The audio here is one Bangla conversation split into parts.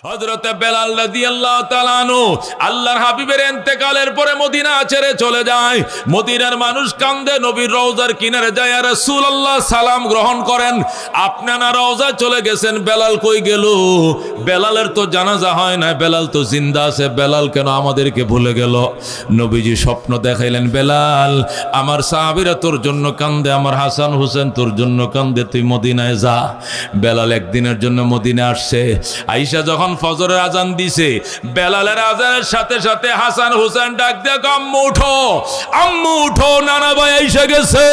হযরতে বেলাল রাদিয়াল্লাহু তাআলা আনহু আল্লাহর হাবিবের ইন্তেকালের পরে মদিনা ছেড়ে চলে যায়। মদিনার মানুষ কান্দে, নবীর রওজার কিনারে যায়, ইয়া রাসূলুল্লাহ সালাম গ্রহণ করেন। আপনারা রওজা চলে গেছেন, বেলাল কই গেল? বেলালের তো জানাজা হয় না, বেলাল তো জিন্দা আছে, বেলাল কেন আমাদেরকে ভুলে গেল? নবীজি স্বপ্ন দেখাইলেন, বেলাল আমার সাহাবীরা তোর জন্য কান্দে, আমার হাসান হোসেন তোর জন্য কান্দে, তুই মদিনায় যা। বেলাল একদিনের জন্য মদিনা আসছে। আয়েশা যখন ফজরের আজান দিছে, বেলালের আজানের সাথে সাথে হাসান হোসেন ডাক দিয়ে, আম্মু উঠো, আম্মু উঠো, নানা ভাই এসে গেছে।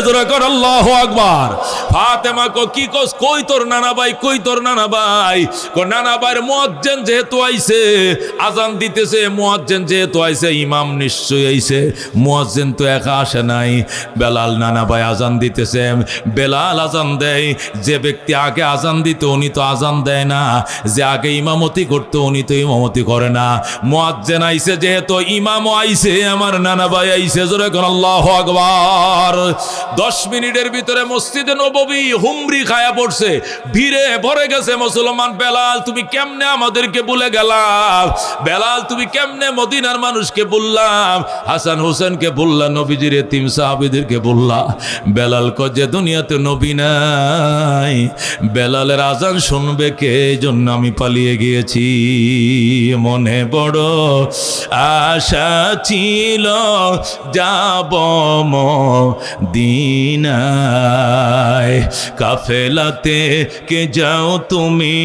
জোরে কর আল্লাহু আকবার। ফাতেমা কো কি কস? কই তোর নানা ভাই, কই তোর নানা ভাই? কো নানা ভাইয়ের মুয়াজ্জিন যেহেতু আইছে, আজান দিতেছে, মুয়াজ্জিন যেহেতু আইছে, ইমাম নিশ্চয়ই আইছে, মুয়াজ্জিন তো একা আসে নাই। বেলাল নানা ভাই আজান দিতেছে, বেলাল আজান দেয়। যে ব্যক্তি আগে আজান দিত উনি তো আজান দেয় না, যে আগে ইমামতি করতো উনি তো ইমামতি করে না। মুয়াজ্জিন আইছে যেহেতু, ইমামও আইছে, আমার নানা ভাই আইছে। জোরে কোন আল্লাহু আকবার। 10 মিনিটের ভিতরে মসজিদে নববী হুমরি খায়া পড়ছে, ভিড়ে ভরে গেছে মুসলমান। বেলাল তুমি কেমনে আমাদেরকে ভুলে গেলা? বেলাল তুমি কেমনে মদিনার মানুষকে বললাম, হাসান হোসেনকে বললা, নবীজির এতিম সাহাবীদেরকে বললা? বেলাল কয় যে দুনিয়াতে নবী নাই, বেলালের আজান শুনবে কে, এই জন্য আমি পালিয়ে গিয়েছি। মনে বড় আশা ছিল যাব মদিনায়, কাফেলাতে কে যাও তুমি,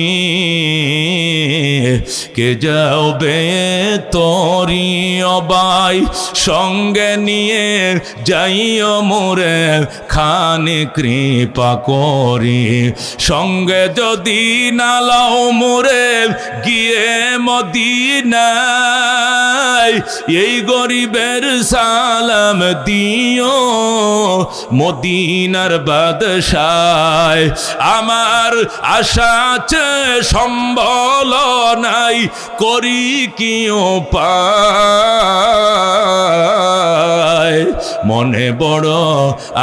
কে যাও বে তোরি অবাই, সঙ্গে নিয়ে যাইও মোরে খানে কৃপা করি, সঙ্গে যদি না লাও মোরে গিয়ে মদিনায়, এই গরিবের সালাম দিও মদিনার বাদশায়। আমার আশা আছে সম্বল নাই, করি কি উপায়, মনে বড়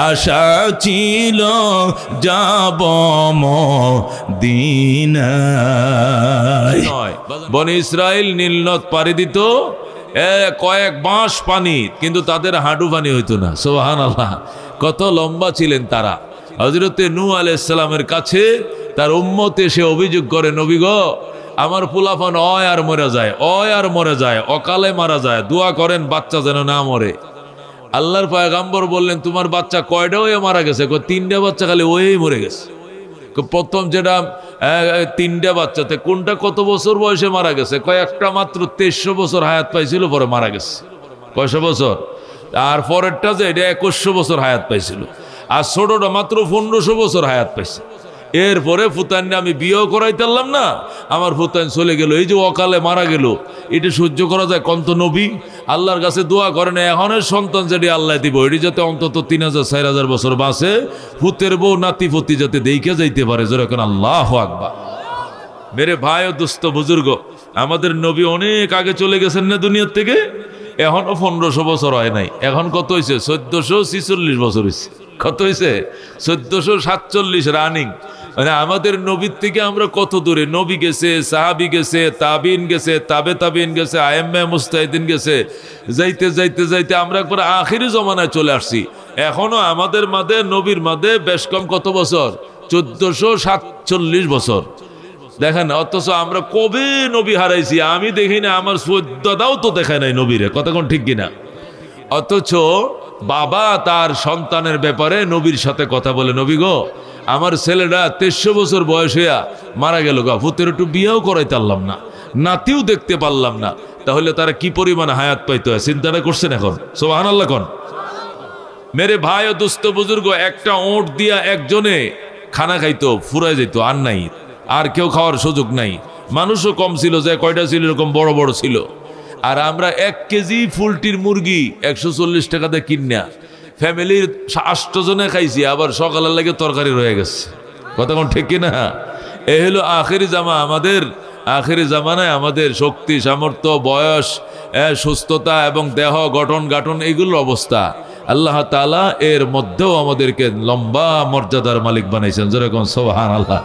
আশা ছিল যাব মদিনায়। বনি ইসরাইল নীলনদ পাড়ি দিত কয়েক মাস পানি, কিন্তু তাদের হাঁটু পানি হইতো না। সুবহানাল্লাহ, কত লম্বা ছিলেন তারা। হযরতে নূহ আলাইহিস সালামের কাছে তার উম্মত এসে অভিযোগ করে, নবী গো, আমার পোলাপান অয় আর মরে যায়, অয় আর মরে যায়, অকালে মারা যায়, দোয়া করেন বাচ্চা যেন না মরে। আল্লাহর পয়গম্বর বললেন, তোমার বাচ্চা কয়টা হয়ে মারা গেছে? 3টা বাচ্চা খালি ওই মরে গেছে। প্রথম যেটা 3টা বাচ্চাতে কোনটা কত বছর বয়সে মারা গেছে? কয়েকটা মাত্র 2300 বছর হায়াত পাইছিল, পরে মারা গেছে। কয়শো বছর? আর পরেরটা যে এটা 2100 বছর হায়াত পাইছিল, আর ছোটটা মাত্র 1500 বছর হায়াত পাইছে। এরপরে ফুতানকে আমি বিয়েও করাইতে পারলাম না, আমার ফুতান চলে গেল, এই যে অকালে মারা গেল, এটা সহ্য করা যায়? কন্ত নবী আল্লাহর কাছে দোয়া করেন, এখনের সন্তান যেটি আল্লাহ দিব, এটি যাতে অন্তত 3000-4000 বছর বাঁচে, ফুতের বউ নাতি ফুতি যাতে দেখে যাইতে পারে। যেরকম আল্লাহু আকবার। মেরে ভাই ও দুস্থ বুজুর্গ, আমাদের নবী অনেক আগে চলে গেছেন না দুনিয়ার থেকে, এখনো 1500 বছর হয় নাই। এখন কত হয়েছে? 1446 বছর হয়েছে। কত হয়েছে? 1447 রানিং। মানে আমাদের নবীর থেকে আমরা কত দূরে। নবী গেছে, সাহাবি গেছে, তাবিন গেছে, তাবে তাবিন গেছে, আইম্মে মুস্তাহিদিন গেছে, যাইতে যাইতে যাইতে আমরা একবার আখিরি জমানায় চলে আসছি। এখনো আমাদের মাঝে, নবীর মাঝে বেশ কম কত বছর? 1447 বছর। দেখেন, অথচ আমরা কবে নবী হারাইছি আমি দেখি না, আমার দাদাও তো দেখায় নাই নবীরে। কতক্ষণ ঠিক কিনা? অথচ বাবা তার সন্তানের ব্যাপারে নবীর সাথে কথা বলে, নবী গো, আমার ছেলেটা 2300 বছর বয়স হইয়া মারা গেল গা, ফুতের একটু বিয়েও করাইতে পারলাম না, নাতিও দেখতে পারলাম না, তাহলে তারা কি পরিমাণ হায়াত পাইতে হয় চিন্তাটা করছেন এখন? সুবহানাল্লাহ কোন। মেরে ভাই ও দুস্থ বুজুর্গ, একটা ওঁট দিয়া একজনে খানা খাইতো, ফুরাই যেত, আর নাই, আর কেউ খাওয়ার সুযোগ নাই। মানুষও কম ছিল, যে কয়টা ছিল এরকম বড় বড় ছিল। আর আমরা 1 কেজি ফুলটির মুরগি 140 টাকাতে কিনা ফ্যামিলির 8 জনে খাইছি, আবার সকালের লাগে তরকারি রয়ে গেছে। কতক্ষণ ঠিক কিনা? এ হলো আখেরি জামা। আমাদের আখেরি জামানায় আমাদের শক্তি, সামর্থ্য, বয়স, সুস্থতা এবং দেহ গঠন গাঠন এগুলোর অবস্থা, আল্লাহ তাআলা এর মধ্যেও আমাদেরকে লম্বা মর্যাদার মালিক বানাইছেন। যেরকম সুবহানাল্লাহ।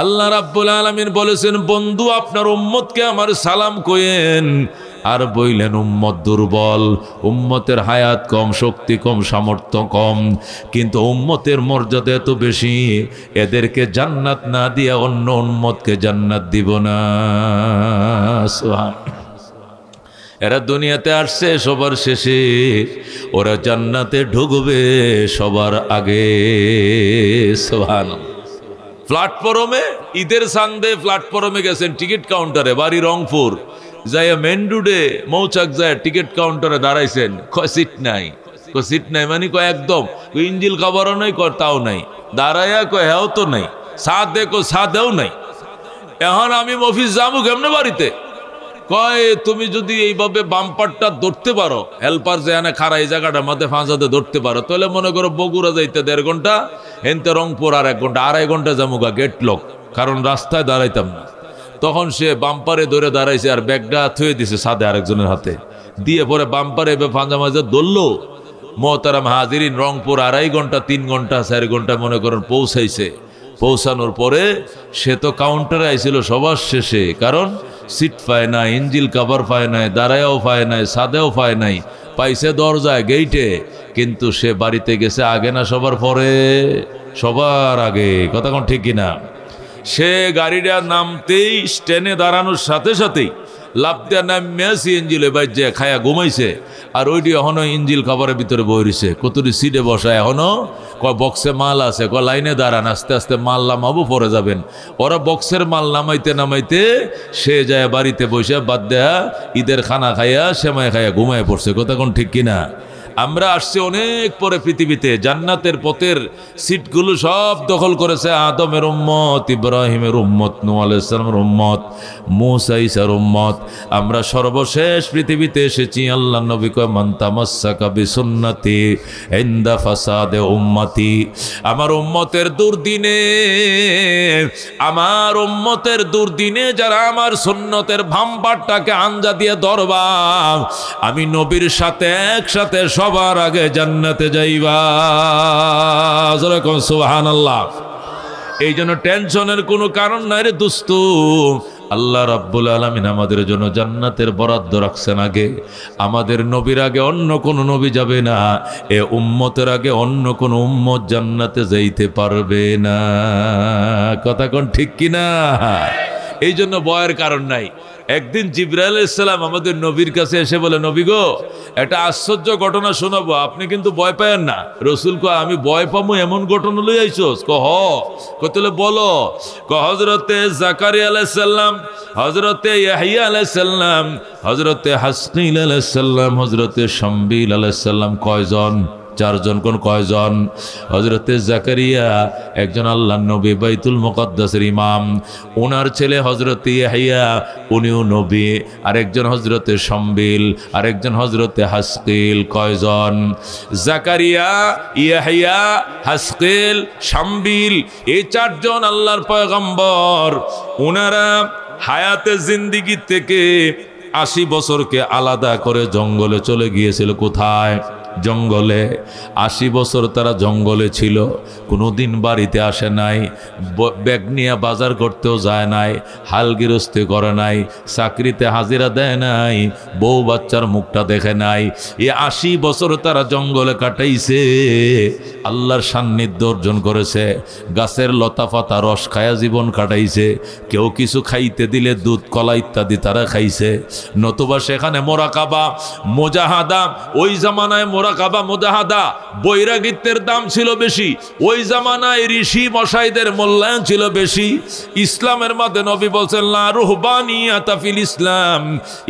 আল্লাহ রাব্বুল আলামিন বলেছেন, বন্ধু আপনার উম্মতকে আমার সালাম কইেন। আর বইলেন উম্মত দুর্বল, উম্মতের হায়াত কম, শক্তি কম, সামর্থ্য কম, কিন্তু উম্মতের মর্যাদা এত বেশি, এদেরকে জান্নাত না দিয়ে অন্য উম্মতকে জান্নাত দিব না। সুবহান। এরা দুনিয়াতে আসছে সবার শেষে, ওরা জান্নাতে ঢুকবে সবার আগে। সুবহানাল্লাহ। প্ল্যাটফর্মে ঈদের সান্দে প্ল্যাটফর্মে গেছেন, টিকিট কাউন্টারে, বাড়ি রংপুর, যাইয়া মেন রোডে মৌচাক যায় টিকিট কাউন্টারে দাঁড়াইছেন, সিট নাই। সিট নাই মানে কয় একদম ইঞ্জিল খাবারও নাই, তাও নাই। দাঁড়াইয়া কয় হ্যাও তো নাই, সাথে সাথেও নাই। এখন আমি অফিস যাবো কেমনে বাড়িতে? কয় তুমি যদি এইভাবে বাম্পারটা ধরতে পারো, হেল্পার যেখানে খারা এই জায়গাটার মধ্যে ফাঁসাতে ধরতে পারো, তাহলে মনে করো বগুড়া যাইতে 1.5 ঘন্টা, হেনতে রংপুর আর 1 ঘন্টা, 2.5 ঘন্টা যামুগা, গেট লক, কারণ রাস্তায় দাঁড়াইতাম না। তখন সে বাম্পারে ধরে দাঁড়াইছে আর ব্যাগটা থুয়ে দিছে সাদে আরেকজনের হাতে দিয়ে, পরে বাম্পারে ফাঁজা মাঝে ধরলো। মোহতারাম হাজিরিন, রংপুর 2.5 ঘন্টা, 3 ঘন্টা, 4 ঘন্টা মনে করেন পৌঁছাইছে। পৌঁছানোর পরে সে তো কাউন্টারে আইছিল সবার শেষে, কারণ সিট পায় না, ইঞ্জিল কাভার পায় নাই, দাঁড়ায়ও পায় নাই, সাদেও পায় নাই, পাইছে দরজায় গেইটে। কিন্তু সে বাড়িতে গেছে আগে না সবার পরে? সবার আগে। কথা কোন ঠিক কিনা? সে গাড়িটা নামতেই স্ট্যান্ডে দাঁড়ানোর সাথে সাথেই লাফ দেওয়া নামে সিএনজিলে বাইরে খায়া ঘুমাইছে। আর ওইটি এখনো ইঞ্জিল খাবারের ভিতরে বইছে, কতটি সিটে বসায় এখনো। কয় বক্সে মাল আছে, কয় লাইনে দাঁড়ান, আস্তে আস্তে মাল নামাবো, পরে যাবেন। ওরা বক্সের মাল নামাইতে নামাইতে সে যায় বাড়িতে বসে বাদ দেয়া ঈদের খানা খাইয়া সেমাই খাইয়া ঘুমায় পড়ছে। কথা কোন ঠিক কিনা? আমরা আসছি অনেক পরে পৃথিবীতে, জান্নাতের পথের সিটগুলো সব দখল করেছে আদমের উম্মত, ইব্রাহিমের উম্মত, নূহ আলাইহিস সালামের উম্মত, মূসা ঈসার উম্মত। আমরা সর্বশেষ পৃথিবীতে এসেছি। আল্লাহ নবী কয়, মান তামাসসাকা বিসুন্নতি ইনদা ফাসাদে উম্মতি। আমার উম্মতের দুর্দিনে, আমার উম্মতের দুর্দিনে যারা আমার সুন্নতের ভাম্বারটাকে আঞ্জা দিয়ে ধরবা, আমি নবীর সাথে একসাথে সবার আগে জান্নাতে যাইবা। সুবহানাল্লাহ। এই জন্য টেনশনের কোনো কারণ নাই রে দোস্ত। আল্লাহ রাব্বুল আলামিন আমাদের জন্য জান্নাতের বরাদ্দ রাখছেন আগে। আমাদের নবীর আগে অন্য কোন নবী যাবে না, এ উম্মতের আগে অন্য কোন উম্মত জান্নাতে যাইতে পারবে না। কথা কোন ঠিক কিনা? এই জন্য ভয়ের কারণ নাই। একদিন জিবরাইল আলাইহিস সালাম আমাদের নবীর কাছে এসে বলে, নবী গো, একটা আশ্চর্য ঘটনা শোনাবো, আপনি কিন্তু ভয় পায়েন না। রসুল কয়, আমি ভয় পাবো এমন ঘটনা লই আইছোস? কতলে বলো। হযরতে জাকারিয়া আলাইহিস সালাম, হযরতে ইয়াহইয়া আলাইহিস সালাম, হযরতে হাসকিল আলাইহিস সালাম, হযরতে শামবিল আলাইহিস সালাম কয়জন? 4 জন। কোন কয়জন? হযরতে জাকারিয়া একজন আল্লাহর নবী, বাইতুল মুকদ্দাসের ইমাম। ওনার ছেলে হযরতে ইয়াহইয়া, উনিও নবী। আরেকজন হযরতে শামবিল, আরেকজন হযরতে হাসকিল। কয়জন? জাকারিয়া, ইয়াহইয়া, হাসকিল, শামবিল, এই 4 জন আল্লাহর পয়গম্বর। ওনারা হায়াতে জিন্দেগি থেকে 80 বছরকে আলাদা করে জঙ্গলে চলে গিয়েছিল। কোথায়? জঙ্গলে। 80 বছর তারা জঙ্গলে ছিল, কোনোদিন বাড়িতে আসে নাই, ব্যাগ নিয়ে বাজার করতেও যায় নাই, হাল গৃহস্থী করে নাই, চাকরিতে হাজিরা দেয় নাই, বউ বাচ্চার মুখটা দেখে নাই। এই 80 বছর তারা জঙ্গলে কাটাইছে, আল্লাহর সান্নিধ্য অর্জন করেছে, গাছের লতা পাতা রস খায়া জীবন কাটাইছে। কেউ কিছু খাইতে দিলে দুধ, কলা ইত্যাদি তারা খাইছে। নতুবা সেখানে মোরাকাবা, মুজাহাদা, ওই জামানায় মোরাকাবা, মুজাহাদা, বৈরাগীত্বের দাম ছিল বেশি। ওই জামানায় ঋষি মশাইদের মূল্যায়ন ছিল বেশি। ইসলামের মধ্যে নবী বলছেন, লা রুহবানিয়াতা ফিল ইসলাম,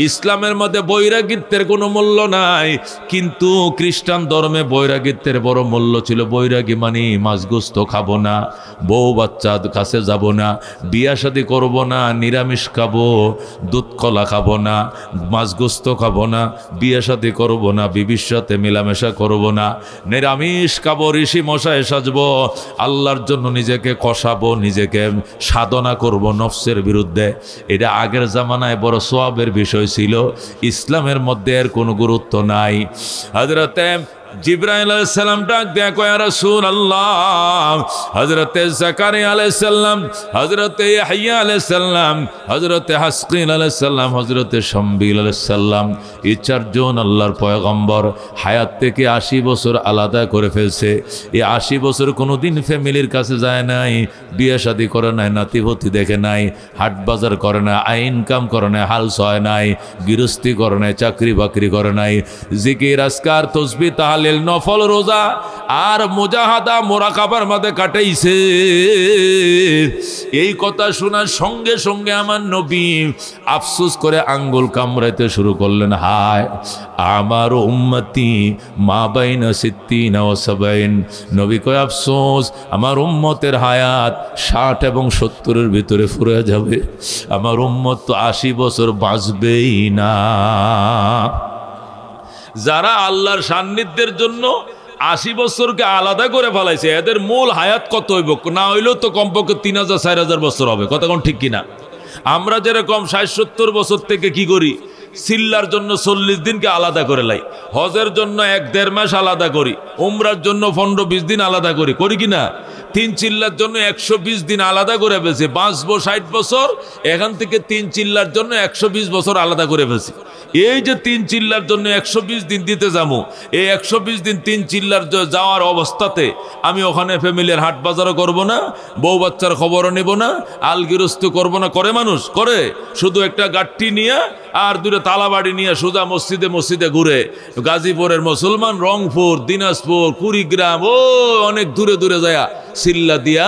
ইসলামের মধ্যে বৈরাগীত্বের কোনো মূল্য নাই। কিন্তু খ্রিস্টান ধর্মে বৈরাগীত্বের বড় মূল্য ছিল। বৈরাগী মানে মাছ গোস্ত খাবো না, বউ বাচ্চা কাছে যাব না, বিয়া শাদী করবো না, নিরামিষ খাবো, দুধ কলা খাবো না, মাছ গোস্ত খাবো না, বিয়া শাদী করবো না, বিবির সাথে মেলামেশা করবো না, নিরামিষ খাবো, ঋষি মশাই সাজবো, আল্লাহর জন্য নিজেকে কষাবো, নিজেকে সাধনা করব নফসের বিরুদ্ধে। এটা আগের জামানায় বড় সোয়াবের বিষয় ছিল। ইসলামের মধ্যে এর কোনো গুরুত্ব নাই। হযরতে জিবরাইল আলাইহিস সালাম ডাক দেয়া কয় ইয়া রাসূলুল্লাহ, হযরতে জাকারিয়া আলাইহিস সালাম, হযরতে ইয়াহইয়া আলাইহিস সালাম, হযরতে হাসকিল আলাইহিস সালাম, হযরতে শামবিল আলাইহিস সালাম, এই চারজন আল্লাহর পয়গম্বর হায়াত থেকে 80 বছর আলাদা করে ফেলছে। এই 80 বছর কোনোদিন ফ্যামিলির কাছে যায় নাই, বিয়ে শাদী করে নাই, নাতিভতি দেখে নাই, হাট বাজার করে না, ইনকাম করে নাই, হাল ছয় নাই, গৃহস্থী করে নাই, চাকরি বাকরি করে নাই, জিকির আজকার তসবিহ তাহলিল নফল রোজা আর মুজাহাদা মোরাকাবার মধ্যে কাটাইছে। এই কথা শোনার সঙ্গে সঙ্গে আমার নবী আফসোস করে আঙ্গুল কামড়াইতে শুরু করলেন, হায় আমার উম্মতি মা বাইনা সিত্তিনা ওয়া সাবাইন। নবী কয় আফসোস, আমার উম্মতের হায়াত 60 এবং 70-এর ভিতরে ফুরে যাবে, আমার উম্মত তো 80 বছর বাঁচবেই না। যারা আল্লাহর সান্নিধ্যের জন্য 80 বছরকে আলাদা করে ফেলাইছে, এদের মূল হায়াত কত হইব? না হইলেও তো কমপক্ষে 3000-4000 বছর হবে। কথা কোন ঠিক কিনা? আমরা যেরকম 60-70 বছর থেকে কি করি, সিল্লার জন্য 40 দিনকে আলাদা করে লাই, হজের জন্য 1-1.5 মাস আলাদা করি, উমরার জন্য 15-20 দিন আলাদা করি, করি কিনা? 3 চিল্লার জন্য 120 দিন আলাদা করে ফেলছি, বাঁচবো 60 বছর, এখান থেকে 3 চিল্লার জন্য 120 বছর আলাদা করে ফেলছি। এই যে 3 চিল্লার জন্য 120 দিন দিতে যাবো, এই 120 দিন 3 চিল্লার যাওয়ার অবস্থাতে আমি ওখানে ফ্যামিলির হাট বাজারও করব না, বউ বাচ্চার খবরও নেব না, আলগিরস্ত করব না। করে মানুষ? করে। শুধু একটা গাট্টি নিয়ে আর 2টা তালাবাড়ি নিয়ে সোজা মসজিদে মসজিদে ঘুরে। গাজীপুরের মুসলমান রংপুর, দিনাজপুর, কুড়িগ্রাম, ও অনেক দূরে দূরে যায় সিল্লা দিয়া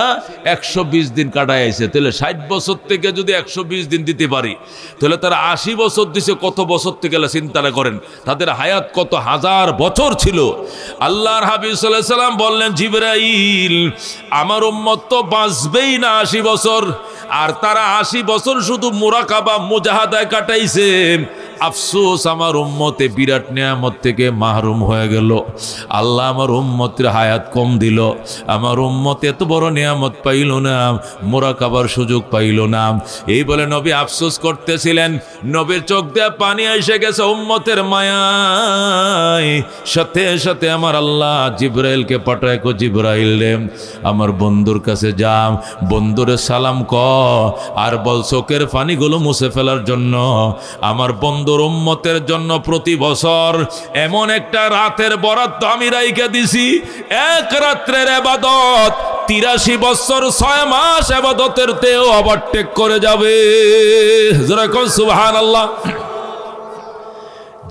120 দিন কাটায় আইছে। তাহলে 60 বছর থেকে যদি 120 দিন দিতে পারি, তাহলে তারা 80 বছর দিছে, কত বছর থেকে চিন্তা করেন, তাদের হায়াত কত হাজার বছর ছিল। আল্লাহর হাবিব সাল্লাল্লাহু আলাইহি সাল্লাম বললেন, জিবরাইল আমার উম্মত তো বাঁচবেই না 80 বছর, আর তারা 80 বছর শুধু মুরাকাবা মুজাহাদায় কাটাইছে। আফসোস, আমার উম্মতে বিরাট নিয়ামত থেকে মাহরুম হয়ে গেল। আল্লাহ আমার উম্মতের হায়াত কম দিল, আমার উম্মত এত বড় নিয়ামত পাইল না, মুরাকাবার সুযোগ পাইল না। এই বলে নবী আফসোস করতেছিলেন। নবীর চোখ দিয়ে পানি এসে গেছে উম্মতের মায়ায়। সাথে সাথে আমার আল্লাহ জিবরাইলকে পাঠায়, কো জিবরাইল রে, আমার বন্ধুর কাছে যা, বন্ধুরে সালাম ক, আর বল চোখের পানিগুলো মুছে ফেলার জন্য আমার বন্ধুর উম্মতের জন্য প্রতি বছর এমন একটা রাতের বরাদ্দ আমি রাইখা দিছি, এক রাত্রের ইবাদত 83 বছর 6 মাস ইবাদতের তেও ওভারটেক করে যাবে। যেরকম সুবহানাল্লাহ।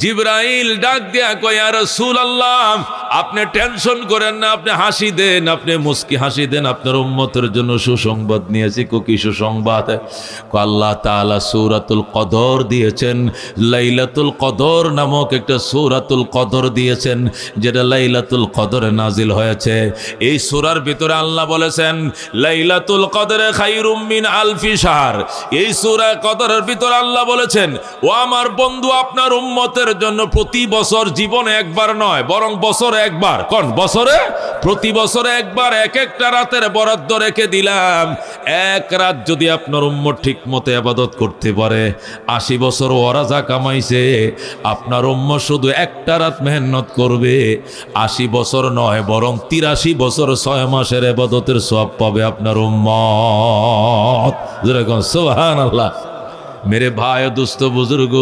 জিবরাইল ডাক দিয়া কয়, ইয়া রাসূলুল্লাহ, আপনি টেনশন করেন না, আপনি হাসি দেন, আপনি মুস্কি হাসি দেন, আপনার উম্মতের জন্য সুসংবাদ নিয়েছি। কি সুসংবাদ? আল্লাহ তাআলা সূরাতুল কদর দিয়েছেন, লাইলাতুল কদর নামক একটা সূরাতুল কদর দিয়েছেন, যেটা লাইলাতুল কদরে নাজিল হয়েছে। এই সূরার ভিতরে আল্লাহ বলেছেন, লাইলাতুল কদরে খায়রুম মিন আলফি শাহর। এই সূরা কদরের ভিতরে আল্লাহ বলেছেন, ও আমার বন্ধু, আপনার উম্মতের জন্য প্রতি বছর জীবনে একবার নয়, বরং বছরে একবার, কোন বছরে? প্রতি বছরে একবার এক একটা রাতের বরাদ্দ রেখে দিলাম। এক রাত যদি আপনার উম্মত ঠিক মতো ইবাদত করতে পারে, 80 বছর ওরা যা কামাইছে, আপনার উম্মত শুধু একটা রাত মেহনত করবে, 80 বছর নয় বরং 83 বছর 6 মাসের ইবাদতের সওয়াব পাবে আপনার উম্মত। যেরকম সুবহানাল্লাহ। मेरे भाई दोस्त बुजुर्ग,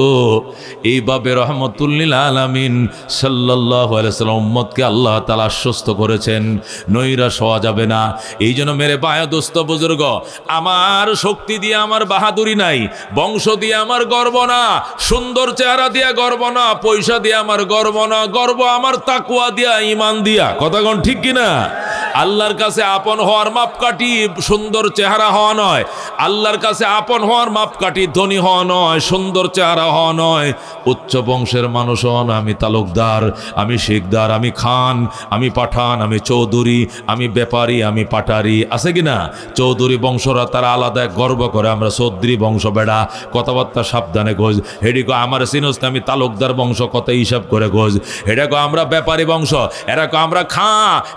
এইভাবে রহমতুল্লিল আলামিন সাল্লাল্লাহু আলাইহি সাল্লাম উম্মতকে আল্লাহ তাআলা আশ্বস্ত করেছেন, নৈরাশ হওয়া যাবে না। এই জন্য মেরে ভাই দোস্ত বুজুর্গ, আমার শক্তি দিয়ে আমার বাহাদুরি নাই, বংশ দিয়ে আমার গর্ব না, সুন্দর চেহারা দিয়ে গর্ব না, পয়সা দিয়ে আমার গর্ব না, গর্ব আমার তাকওয়া দিয়া, ঈমান দিয়া। কথা কোন ঠিক কিনা? আল্লাহর কাছে আপন হওয়ার মাপকাঠি সুন্দর চেহারা হওয়া নয়, আল্লাহর কাছে আপন হওয়ার মাপকাঠি ধনী হওয়া নয়, সুন্দর চেহারা হওয়া নয়, উচ্চ বংশের মানুষ হন। আমি তালুকদার, আমি শিকদার, আমি খান, আমি পাঠান, আমি চৌধুরী, আমি ব্যাপারী, আমি পাটারি, আছে কিনা? চৌধুরী বংশরা তারা আলাদা গর্ব করে, আমরা চৌধুরী বংশ বেড়া, কথাবার্তা সাবধানে গোজ। হেডিকো আমার সিনোস, আমি তালুকদার বংশ, কথা হিসাব করে গোজ। হেডাকো আমরা ব্যাপারী বংশ, এরাকো আমরা খা,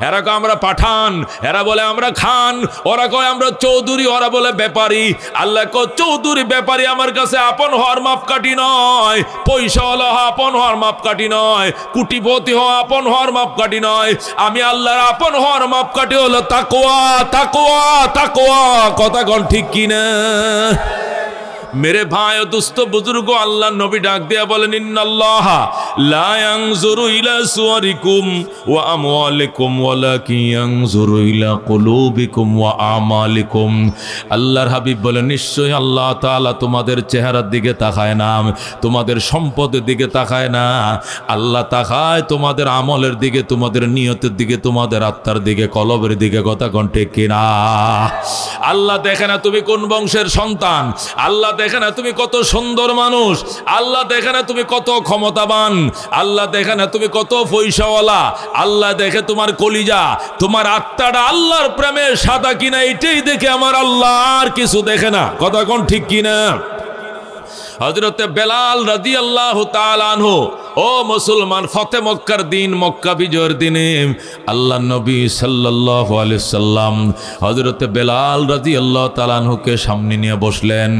এরাকো আমরা পাঠা, খান, এরা বলে আমরা খান, ওরা কয় আমরা চৌধুরী, ওরা বলে ব্যাপারী। আল্লাহ কয় চৌধুরী ব্যাপারী আমার কাছে আপন হওয়ার মাপকাঠি নয়, পয়সাওয়ালা হওয়া আপন হওয়ার মাপকাঠি নয়, কোটিপতি হওয়া আপন হওয়ার মাপকাঠি নয়। আমি আল্লাহর আপন হওয়ার মাপকাঠি হলো তাকওয়া, তাকওয়া, তাকওয়া। কথা কোন ঠিক কিনা? মেরে ভাই ও দুস্থ বুজুর্গ, আল্লাহ নবী ডাক দিয়া বলেন ইন্নাল্লাহা লা ইয়ানজুরু ইলা সুওয়ারিকুম ওয়া আমওয়ালিকুম ওয়ালাকিন ইয়ানজুরু ইলা কুলুবিকুম ওয়া আমালিকুম। আল্লাহর হাবিব বলেন নিশ্চয়ই আল্লাহ তাআলা তোমাদের চেহারার দিকে তাকায় না, তোমাদের সম্পদের দিকে তাকায় না, আল্লাহ তাকায় তোমাদের আমলের দিকে, তোমাদের নিয়তের দিকে, তোমাদের আত্মার দিকে, কলবের দিকে। কথা কোন ঠিক কিনা? আল্লাহ দেখে না তুমি কোন বংশের সন্তান, আল্লাহ দেখে না তুমি কত সুন্দর মানুষ, আল্লাহ দেখে না তুমি কত ক্ষমতাবান, আল্লাহ দেখে না তুমি কত পয়সাওয়ালা, আল্লাহ দেখে তোমার কলিজা, তোমার আত্মাটা আল্লাহর প্রেমে সাদা কিনা, এটাই দেখে আমার আল্লাহ, আর কিছু দেখে না। কথা কোন ঠিক কিনা? হযরতে বেলাল রাদিয়াল্লাহু তাআলা আনহু, ও মুসলমান, ফতে মক্কার দিন, মক্কা বিজয়ের দিনে আল্লাহ নবী সাল্লাল্লাহু আলাইহি সাল্লাম হযরতে বেলাল রাদিয়াল্লাহু তাআলা আনহুকে সামনে নিয়ে বসলেন।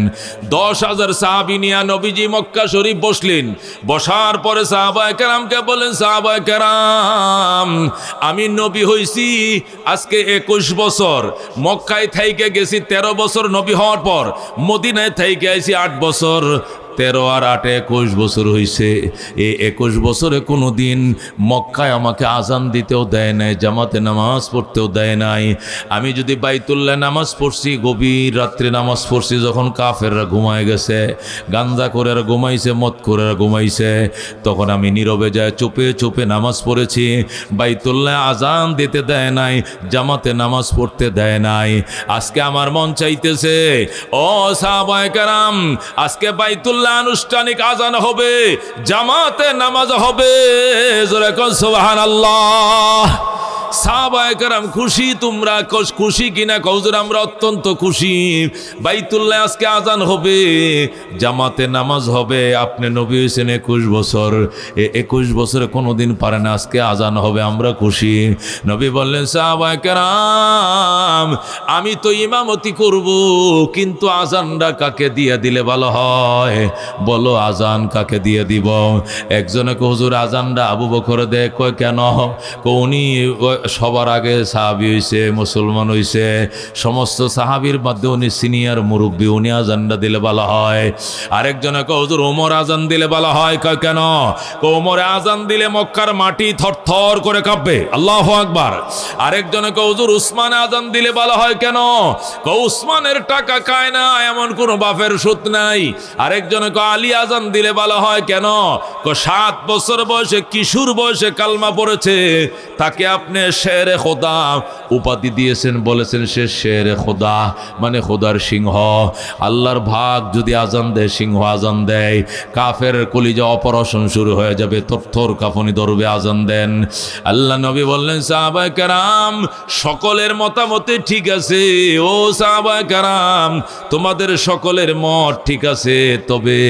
10,000 সাহাবী নিয়ে নবীজি মক্কা শরীফ বসলেন। বসার পরে সাহাবায়ে কেরামকে বলেন, সাহাবায়ে কেরাম, আমি নবী হইছি আজকে 21 বছর, মক্কায় থাইকে গেছি 13 বছর নবী হওয়ার পর, মদিনায় থাইকে আইছি 8 বছর, 13 আর 8 21 বছর হয়েছে। এই 21 বছরে কোনো দিন মক্কায় আমাকে আজান দিতেও দেয় নাই, জামাতে নামাজ পড়তেও দেয় নাই। আমি যদি বাইতুল্লাহ নামাজ পড়ছি, গভীর রাত্রে নামাজ পড়ছি, যখন কাফেররা ঘুমায় গেছে, গাঞ্জা করে আর ঘুমাইছে, মদ করে আর ঘুমাইছে, তখন আমি নীরবে যায় চুপে চুপে নামাজ পড়েছি। বাইতুল্লাহ আজান দিতে দেয় নাই, জামাতে নামাজ পড়তে দেয় নাই। আজকে আমার মন চাইতেছে, ও সাহাবায়ে কেরাম, আজকে বাইতুল্লাহ আনুষ্ঠানিক আজান হবে, জামাতে নামাজ হবে। জোরে কোন সুবহানাল্লাহ। সাহাবায়ে কেরাম খুশি, তোমরা খুশি কিনা? কওজুর আমরা অত্যন্ত খুশি। বাইতুল্লাহ আজকে আজান হবে, জামাতে নামাজ হবে। আপনি নবী হয়েছেন 21 বছর, 21 বছরে কোনোদিন পারে না, আজকে আজান হবে, আমরা খুশি। নবী বললেন, সাহাবায়ে কেরাম, আমি তো ইমামতি করব, কিন্তু আজানটা কাকে দিয়ে দিলে ভালো হয়? বলো আজান কাকে দিয়ে দিব? একজনে কয় হুজুর আজানটা আবু বকর দেয়। কয় কেন? উনি সবার আগে সাহাবী হইছে, মুসলমান হইছে, সমস্ত সাহাবীর মধ্যে উনি সিনিয়র মুরব্বী, উনি আজানটা দিলে ভালো হয়। আরেকজনে কয় হুজুর ওমর আজান দিলে ভালো হয়। কয় কেন? ওমরে আজান দিলে মক্কার মাটি থরথর করে কাঁপবে। আল্লাহু আকবার। আরেকজনে কয় হুজুর উসমান আজান দিলে ভালো হয়। কেন? কয় উসমানের টাকা খায় না, এমন কোন বাপের সুদ নাই। আরেকজনে কয় আলী আজান দিলে ভালো হয়। কেন? কয় 7 বছর বয়সে, কিশোর বয়সে কালমা পড়েছে, তাকে আপনি শেরে খোদা উপাধি দিয়েছেন, বলেছেন সে শেরে খোদা, মানে খোদার সিংহ। আল্লাহর ভাগ যদি আজান দেয়, সিংহ আজান দেয়, কাফের কলিজা অপারেশন শুরু হয়ে যাবে, থরথর কাঁপুনি ধরবে। আজান দেন। আল্লাহ নবী বললেন, সাহাবায়ে কেরাম, সকলের মতামতে ঠিক আছে। ও সাহাবায়ে কেরাম, তোমাদের সকলের মত ঠিক আছে, তবে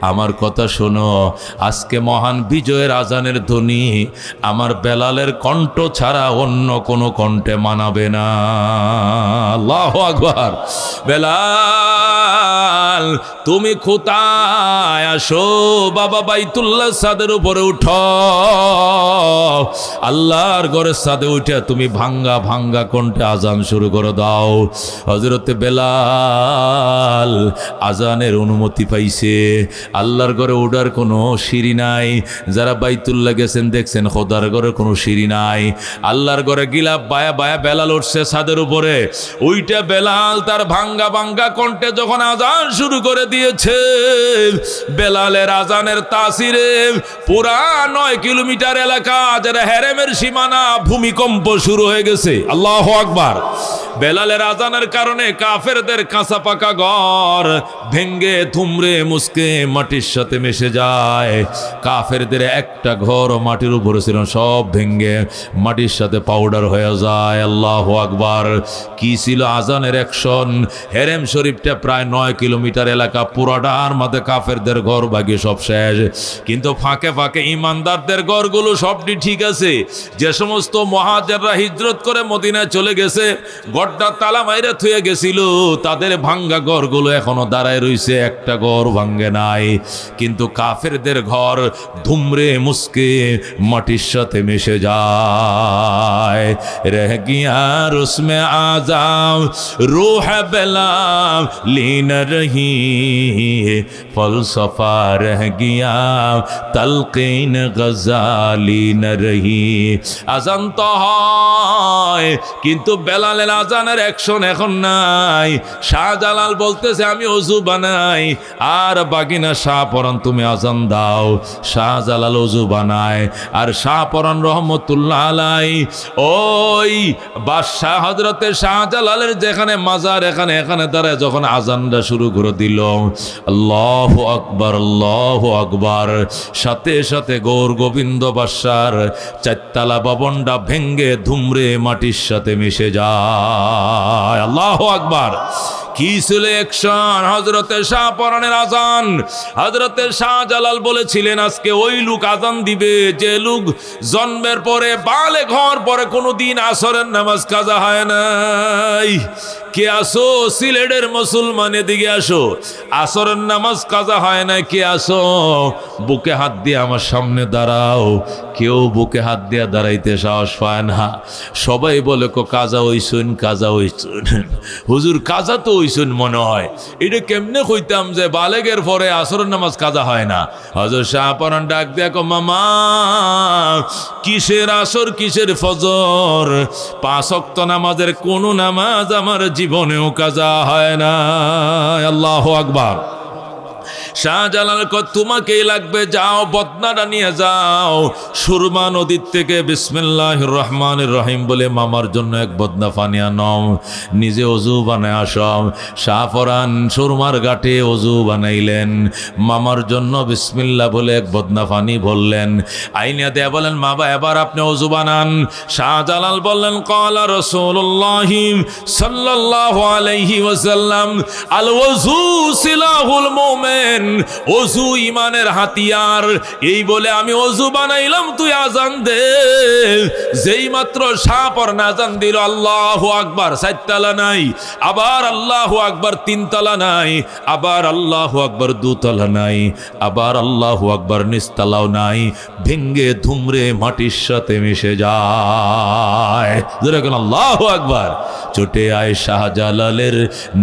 আমার কথা শোনো, আজকে মহান বিজয়ের আজানের ধ্বনি আমার বেলালের কণ্ঠ ছাড়া অন্য কোনো কণ্ঠে মানাবে না। আল্লাহু আকবার। বেলাল, তুমি কোথায়? আসো বাবা, বাইতুল্লাহ ছাদের উপরে উঠো। আল্লাহর ঘরের ছাদে উঠে তুমি ভাঙ্গা ভাঙ্গা কণ্ঠে আজান শুরু করে দাও। হযরতে বেলাল আজানের অনুমতি পাইছে। আল্লাহর ঘরে ওঠার কোনো সিঁড়ি নাই। যারা বাইতুল্লাহ গেছেন দেখছেন, খোদার ঘরে কোনো সিঁড়ি নাই। আল্লাহর ঘরে গিলাপ বায়া বায়া বেলাল উঠছে ছাদের উপরে। ওইটা বেলাল তার ভাঙ্গা ভাঙ্গা কণ্ঠে যখন আজান শুরু করে দিয়েছে, বেলালের আজানের তাসিরে পুরা 9 কিলোমিটার এলাকা, যারা হেরেমের সীমানা, ভূমিকম্প শুরু হয়ে গেছে। আল্লাহু আকবার। বেলালের আজানের কারণে কাফেরদের কাঁচা পাকা ঘর ভেঙ্গে থুমরে মুসকে মাটির সাথে মিশে যায়। কাফেরদের একটা ঘর মাটির উপরে ছিল, সব ভেঙ্গে মাটির মাটির সাথে পাউডার হয়ে যায়। আল্লাহু আকবার। কি ছিল আজানের অ্যাকশন! হেরেম শরীফটা প্রায় 9 কিলোমিটার এলাকা, পুরাটার মধ্যে কাফেরদের ঘর বাকি সব শেষ, কিন্তু ফাঁকে ফাঁকে ইমানদারদের ঘরগুলো সবটি ঠিক আছে। যে সমস্ত মুহাজিররা হিজরত করে মদিনায় চলে গেছে, গড়টা তালা মাইরা থুয়ে গেছিল, তাদের ভাঙ্গা ঘরগুলো এখনো দাঁড়ায় রইছে, একটা ঘর ভাঙ্গে নাই। কিন্তু কাফেরদের ঘর ধুমরে মুসকে মাটির সাথে মিশে যায়। রহ গিয়া রুসমে আজাম রূহ বেলা লীন রহি, ফলসফা রহ গিয়া তলকিন গজালি ন রহি। আজান তো হয়, কিন্তু বেলালের আজানের অ্যাকশন এখন নাই। শাহজালাল বলতেছে আমি ওযু বানাই, আর বাগিনা শাহপরান তুমি আজান দাও। শাহজালাল ওযু বানায়, আর শাহপরান রহমতুল্লাহ আলাই ওই বাদশাহ হযরতে শাহজালালের যেখানে মাজার এখানে দাঁড়ায় যখন আজানটা শুরু করে দিল, আল্লাহু আকবার আল্লাহু আকবার, সাথে সাথে গৌর গোবিন্দ বাদশার চারতলা ভবনটা ভেঙ্গে ধুমরে মাটির সাথে মিশে যায়। আল্লাহু আকবার। কি ছিল অ্যাকশন! হযরতে শাহপরানের আজান। হযরতে শাহজালাল বলেছিলেন আজকে ওই লোক আজান দিবে যে লোক জন্মের পরে বালেগ হওয়ার পরে কোনোদিন আসরের নামাজ কাজা হয় নাই। কে আসো সিলেটের মুসলমান, এদিকে আসো, আসরের নামাজ কাজা হয় না। কে আসো বুকে হাত দিয়ে আমার সামনে দাঁড়াও। কেউ বুকে হাত দিয়ে দাঁড়াইতে সাহস পায় না, সবাই বলে কাজা হইছুন কাজা হইছুন। হুজুর কাজা তো হইছুন মনে হয়, এটা কেমনে কইতাম যে বালেগের পরে আসরের নামাজ কাজা হয় না। হযরত শাহপরান ডাক দেখো মামা, কিসের আসর কিসের ফজর, 5 ওয়াক্ত নামাজের কোন নামাজ আমার জীবনেও কাজা হয় না। আল্লাহু আকবার। শাহজালাল তোমাকেই লাগবে, যাও বদনাটা নিয়ে যাও সুরমা নদীর থেকে বিসমিল্লাহির রহমানির রহিম বলে মামার জন্য এক বদনা পানি আনম, নিজে অজু বানায় আসম। শাহপরান সুরমার ঘাটে অজু বানাইলেন, মামার জন্য বিসমিল্লাহ বলে এক বদনা পানি বললেন, আইনিয়া দেয়া বলেন বাবা এবার আপনি অজু বানান। শাহজালাল বললেন ক্বালা রাসূলুল্লাহ সাল্লাল্লাহু আলাইহি ওয়াসাল্লাম আল ওযু সিলাহুল মুমিন, ওযু ইমানের হাতিয়ার। এই বলে আমি ওযু বানাইলাম, তুই আজান দে। যেই মাত্র শাহপরান আজান দিল, আল্লাহু আকবার 4 তালা নাই, আবার আল্লাহু আকবার 3 তালা নাই, আবার আল্লাহু আকবার 2 তালা নাই, আবার আল্লাহু আকবার নিচতলাও নাই, ভেঙ্গে ধুমরে মাটির সাথে মিশে যায়। যেরকম আল্লাহু আকবার। ছুটে আয় শাহজালালের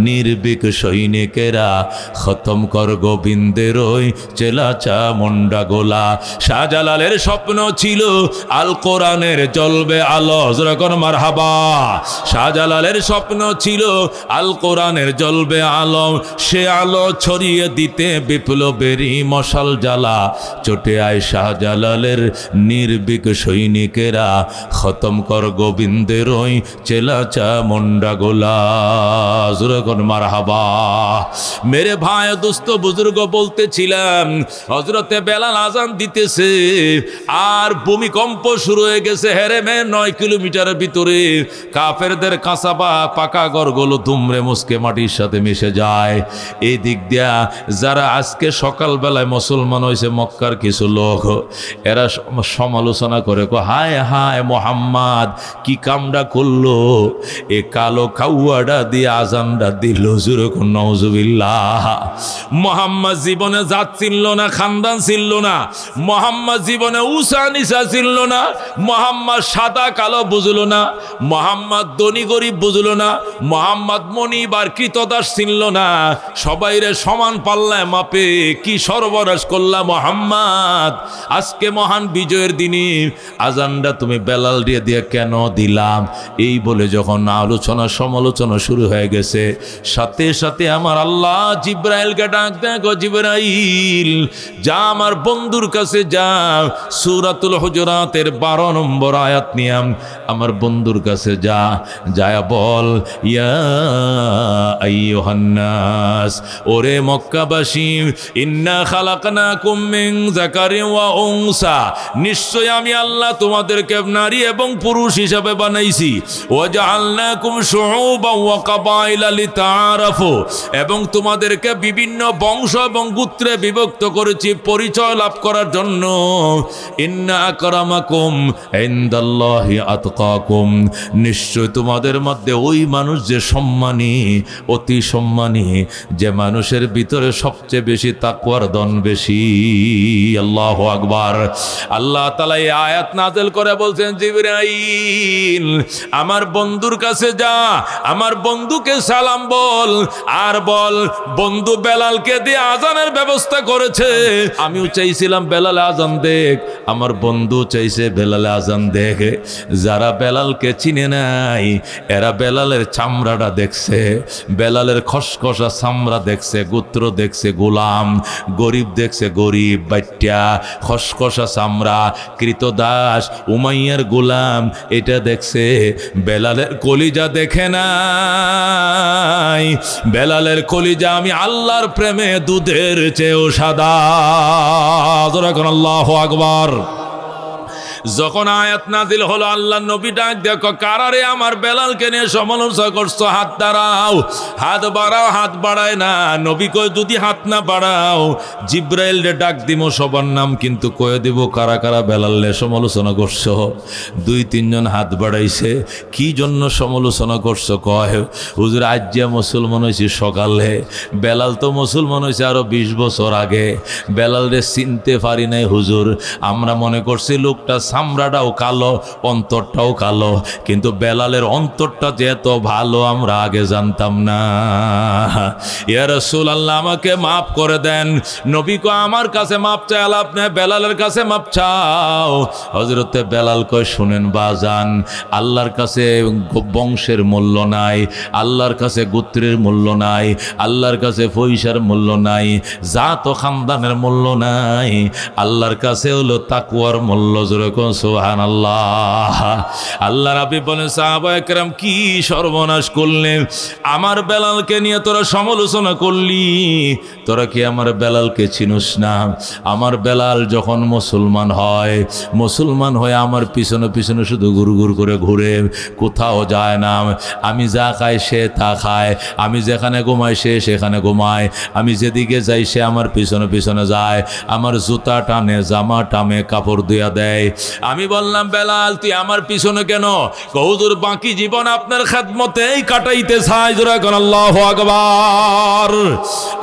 নির্ভীক সৈনিকেরা, খতম কর গোবিন্দের ওই চেলাচা মুন্ডা গোলা। শাহজালালের স্বপ্ন ছিল আল কোরআনের জ্বলবে আলো, যেরকম মারহাবা। শাহজালালের স্বপ্ন ছিল আল কোরআনের জ্বলবে আলো, সে আলো ছড়িয়ে দিতে বিপ্লবেরই মশাল জ্বালা। ছুটে আয় শাহজালালের নির্ভীক সৈনিকেরা, খতম কর গোবিন্দের ওই চেলাচা মুন্ডা গোলা, যেরকম মারহাবা। মেরে ভাই দোস্ত বুজুর্গ বলতেছিলাম, হযরতে বেলাল আজান দিতেছে আর ভূমিকম্প শুরু হয়ে গেছে হেরেমে 9 কিলোমিটারের ভিতরে। কাফেরদের কাঁচা পাকা ঘরগুলো ধুমরে মুসকে মাটির সাথে মিশে যায়। এই দিক দিয়া যারা আজকে সকালবেলায় মুসলমান হয়েছে মক্কার কিছু লোক, এরা সমালোচনা করে হায় হায় মোহাম্মদ কি কামটা করলো, এ কালো খাওয়াটা দিয়ে আজানটা দিল। যেরকম নাউজুবিল্লাহ। মোহাম্মদ জীবনে জাত চিনল না, খানদান চিনল না, মোহাম্মদ জীবনে উষা নিশা চিনল না, মোহাম্মদ সাদা কালো বুঝলো না, মোহাম্মদ ধনী গরিব বুঝলো না, মোহাম্মদ মনিব আর কৃতদাস চিনল না। সবাইরে সমান পাল্লায় মাপে কি সর্বনাশ করলা মোহাম্মদ। আজকে মহান বিজয়ের দিনে আজানটা তুমি বেলাল দিয়ে দিয়ে কেন দিলাম? এই বলে যখন আলোচনা সমালোচনা শুরু হয়ে গেছে, সাথে সাথে আমার আল্লাহ জিব্রাইলকে ডাক দেয়, গো জিবরাইল যা আমার বন্ধুর কাছে যা, সূরাতুল হুজুরাতের 12 নম্বর আয়াত নিয়ে আমার বন্ধুর কাছে যা, যায় বল ইয়া আইয়ুহান নাস, ওরে মক্কাবাসী, ইন্না খালাকনাকুম মিন যাকারিন ওয়া উনসা, নিশ্চয় আমি আল্লাহ তোমাদেরকে নারী এবং পুরুষ হিসাবে বানাইছি। ওয়া জাআলনাকুম শুউবান ওয়া কাবাইলা লিতাআরাফু, এবং তোমাদেরকে বিভিন্ন বংশ এবং গোত্রে বিভক্ত করেছি পরিচয় লাভ করার জন্য। ইন্না আকরামাকুম ইনদাল্লাহি আতকাকুম, নিশ্চয় তোমাদের মধ্যে ওই মানুষ যে সম্মানী, অতি সম্মানী, যে মানুষের ভিতরে সবচেয়ে বেশি তাকওয়ার ধন বেশি। আল্লাহু আকবার। আল্লাহ তাআলা এই আয়াত নাযিল করে বলছেন, জিবরাইল আমার বন্ধুর কাছে যা, আমার বন্ধুকে সালাম বল, আর বল বন্ধু বেলালকে দিয়ে আজানের ব্যবস্থা করেছে। আমিও চাইছিলাম বেলাল আজান দেখ, আমার বন্ধু চাইছে বেলাল আজান দেখ। যারা বেলালকে চিনে নাই এরা বেলালের চামড়াটা দেখছে, বেলালের খসখসা চামড়া দেখছে, গোত্র দেখছে গোলাম, গরিব দেখছে গরিব বাট্টা, খসখসা চামড়া, কৃতদাস, উমাইয়ার গোলাম, এটা দেখছে। বেলালের কলিজা দেখে নাই, বেলালের কলিজা আমি আল্লাহর প্রেমে দুধের চেয়েও সাদা। আল্লাহু আকবার। যখন আয়াত নাযিল হলো, আল্লাহ নবী ডাক দেখো, কারারে আমার বেলালকে নিয়ে সমালোচনা করছো, হাত দাঁড়াও, হাত বাড়াও। হাত বাড়ায় না, নবী কয় যদি হাত না বাড়াও জিব্রাইল রে ডাক দিমো সবার নাম কিন্তু কয়ে দিব কারা কারা বেলালে সমালোচনা করছো। 2-3 জন হাত বাড়াইছে। কি জন্য সমালোচনা করছো? কয় হুজুর আজ যে মুসলমান হয়েছি সকালে, বেলাল তো মুসলমান হয়েছে আরো 20 বছর আগে, বেলাল রে চিনতে পারি নাই হুজুর, আমরা মনে করছি লোকটা চামড়াটাও কালো, অন্তরটাও কালো, কিন্তু বেলালের অন্তরটা যে এত ভালো আমরা আগে জানতাম না। ইয়া রাসূলুল্লাহ আমাকে মাফ করে দেন। নবী কয় আমার কাছে মাফ চাই আলাপ নেই, বেলালের কাছে মাফ চাও। হযরতে বেলাল কয় শুনেন বাজান, আল্লাহর কাছে বংশের মূল্য নাই, আল্লাহর কাছে গোত্রের মূল্য নাই, আল্লাহর কাছে পয়সার মূল্য নাই, জাত ও খানদানের মূল্য নাই, আল্লাহর কাছে হলো তাকওয়ার মূল্য। জোরে কোন সুবহানাল্লাহ। আল্লাহ রাব্বি বলেন সাহাবায়ে কেরাম কি সর্বনাশ করলেন, আমার বেলালকে নিয়ে তোরা সমালোচনা করলি, তোরা কি আমার বেলালকে চিনিস না? আমার বেলাল যখন মুসলমান হয়, মুসলমান হয়ে আমার পিছনে পিছনে শুধু গুরগুর করে ঘুরে, কোথাও যায় না। আমি যা খাই সে তা খায়, আমি যেখানে ঘুমাই সে সেখানে ঘুমায়, আমি যেদিকে যাই সে আমার পিছনে পিছনে যায়, আমার জুতা টানে, জামা টানে, কাপড় ধুইয়া দেয়। আমি বললাম বেলাল তুই আমার পিছনে কেন? হুজুর বাকি জীবন আপনার খেদমতেই কাটাইতে চাই। জোরে কোন আল্লাহু আকবার।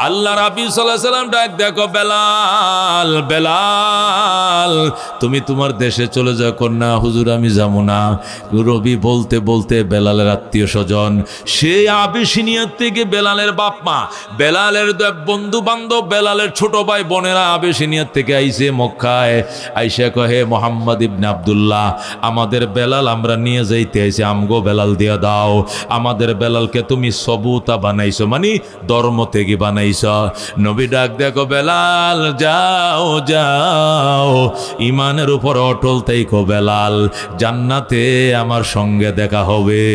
আল্লাহ রাব্বি সাল্লাল্লাহু আলাইহি সাল্লাম ডাক দেখো বেলাল, বেলাল তুমি তোমার দেশে চলে যাও। কন্যা হুজুর আমি যাবো না। রবি বলতে বলতে বেলালের আত্মীয় স্বজন সেই আবিসিনিয়ার থেকে বেলালের বাপ মা, বেলালের বন্ধু বান্ধব, বেলালের ছোট ভাই বোনেরা আবিসিনিয়ার থেকে আইসে মক্কায়। আইসা কহে মোহাম্মদ ইবনে আব্দুল্লাহ আমাদের বেলাল আমরা নিয়ে যাইতে আইছি, আমগো বেলাল দিয়া দাও। আমাদের বেলালকে তুমি সবুতা বানাইছো, মানে ধর্ম থেকে বানাইছো। নবী ডাক দেখো বেলাল যাও যাও, ইমানের উপর অটল থাইকো বেলাল, জান্নাতে আমার সঙ্গে দেখা হবে।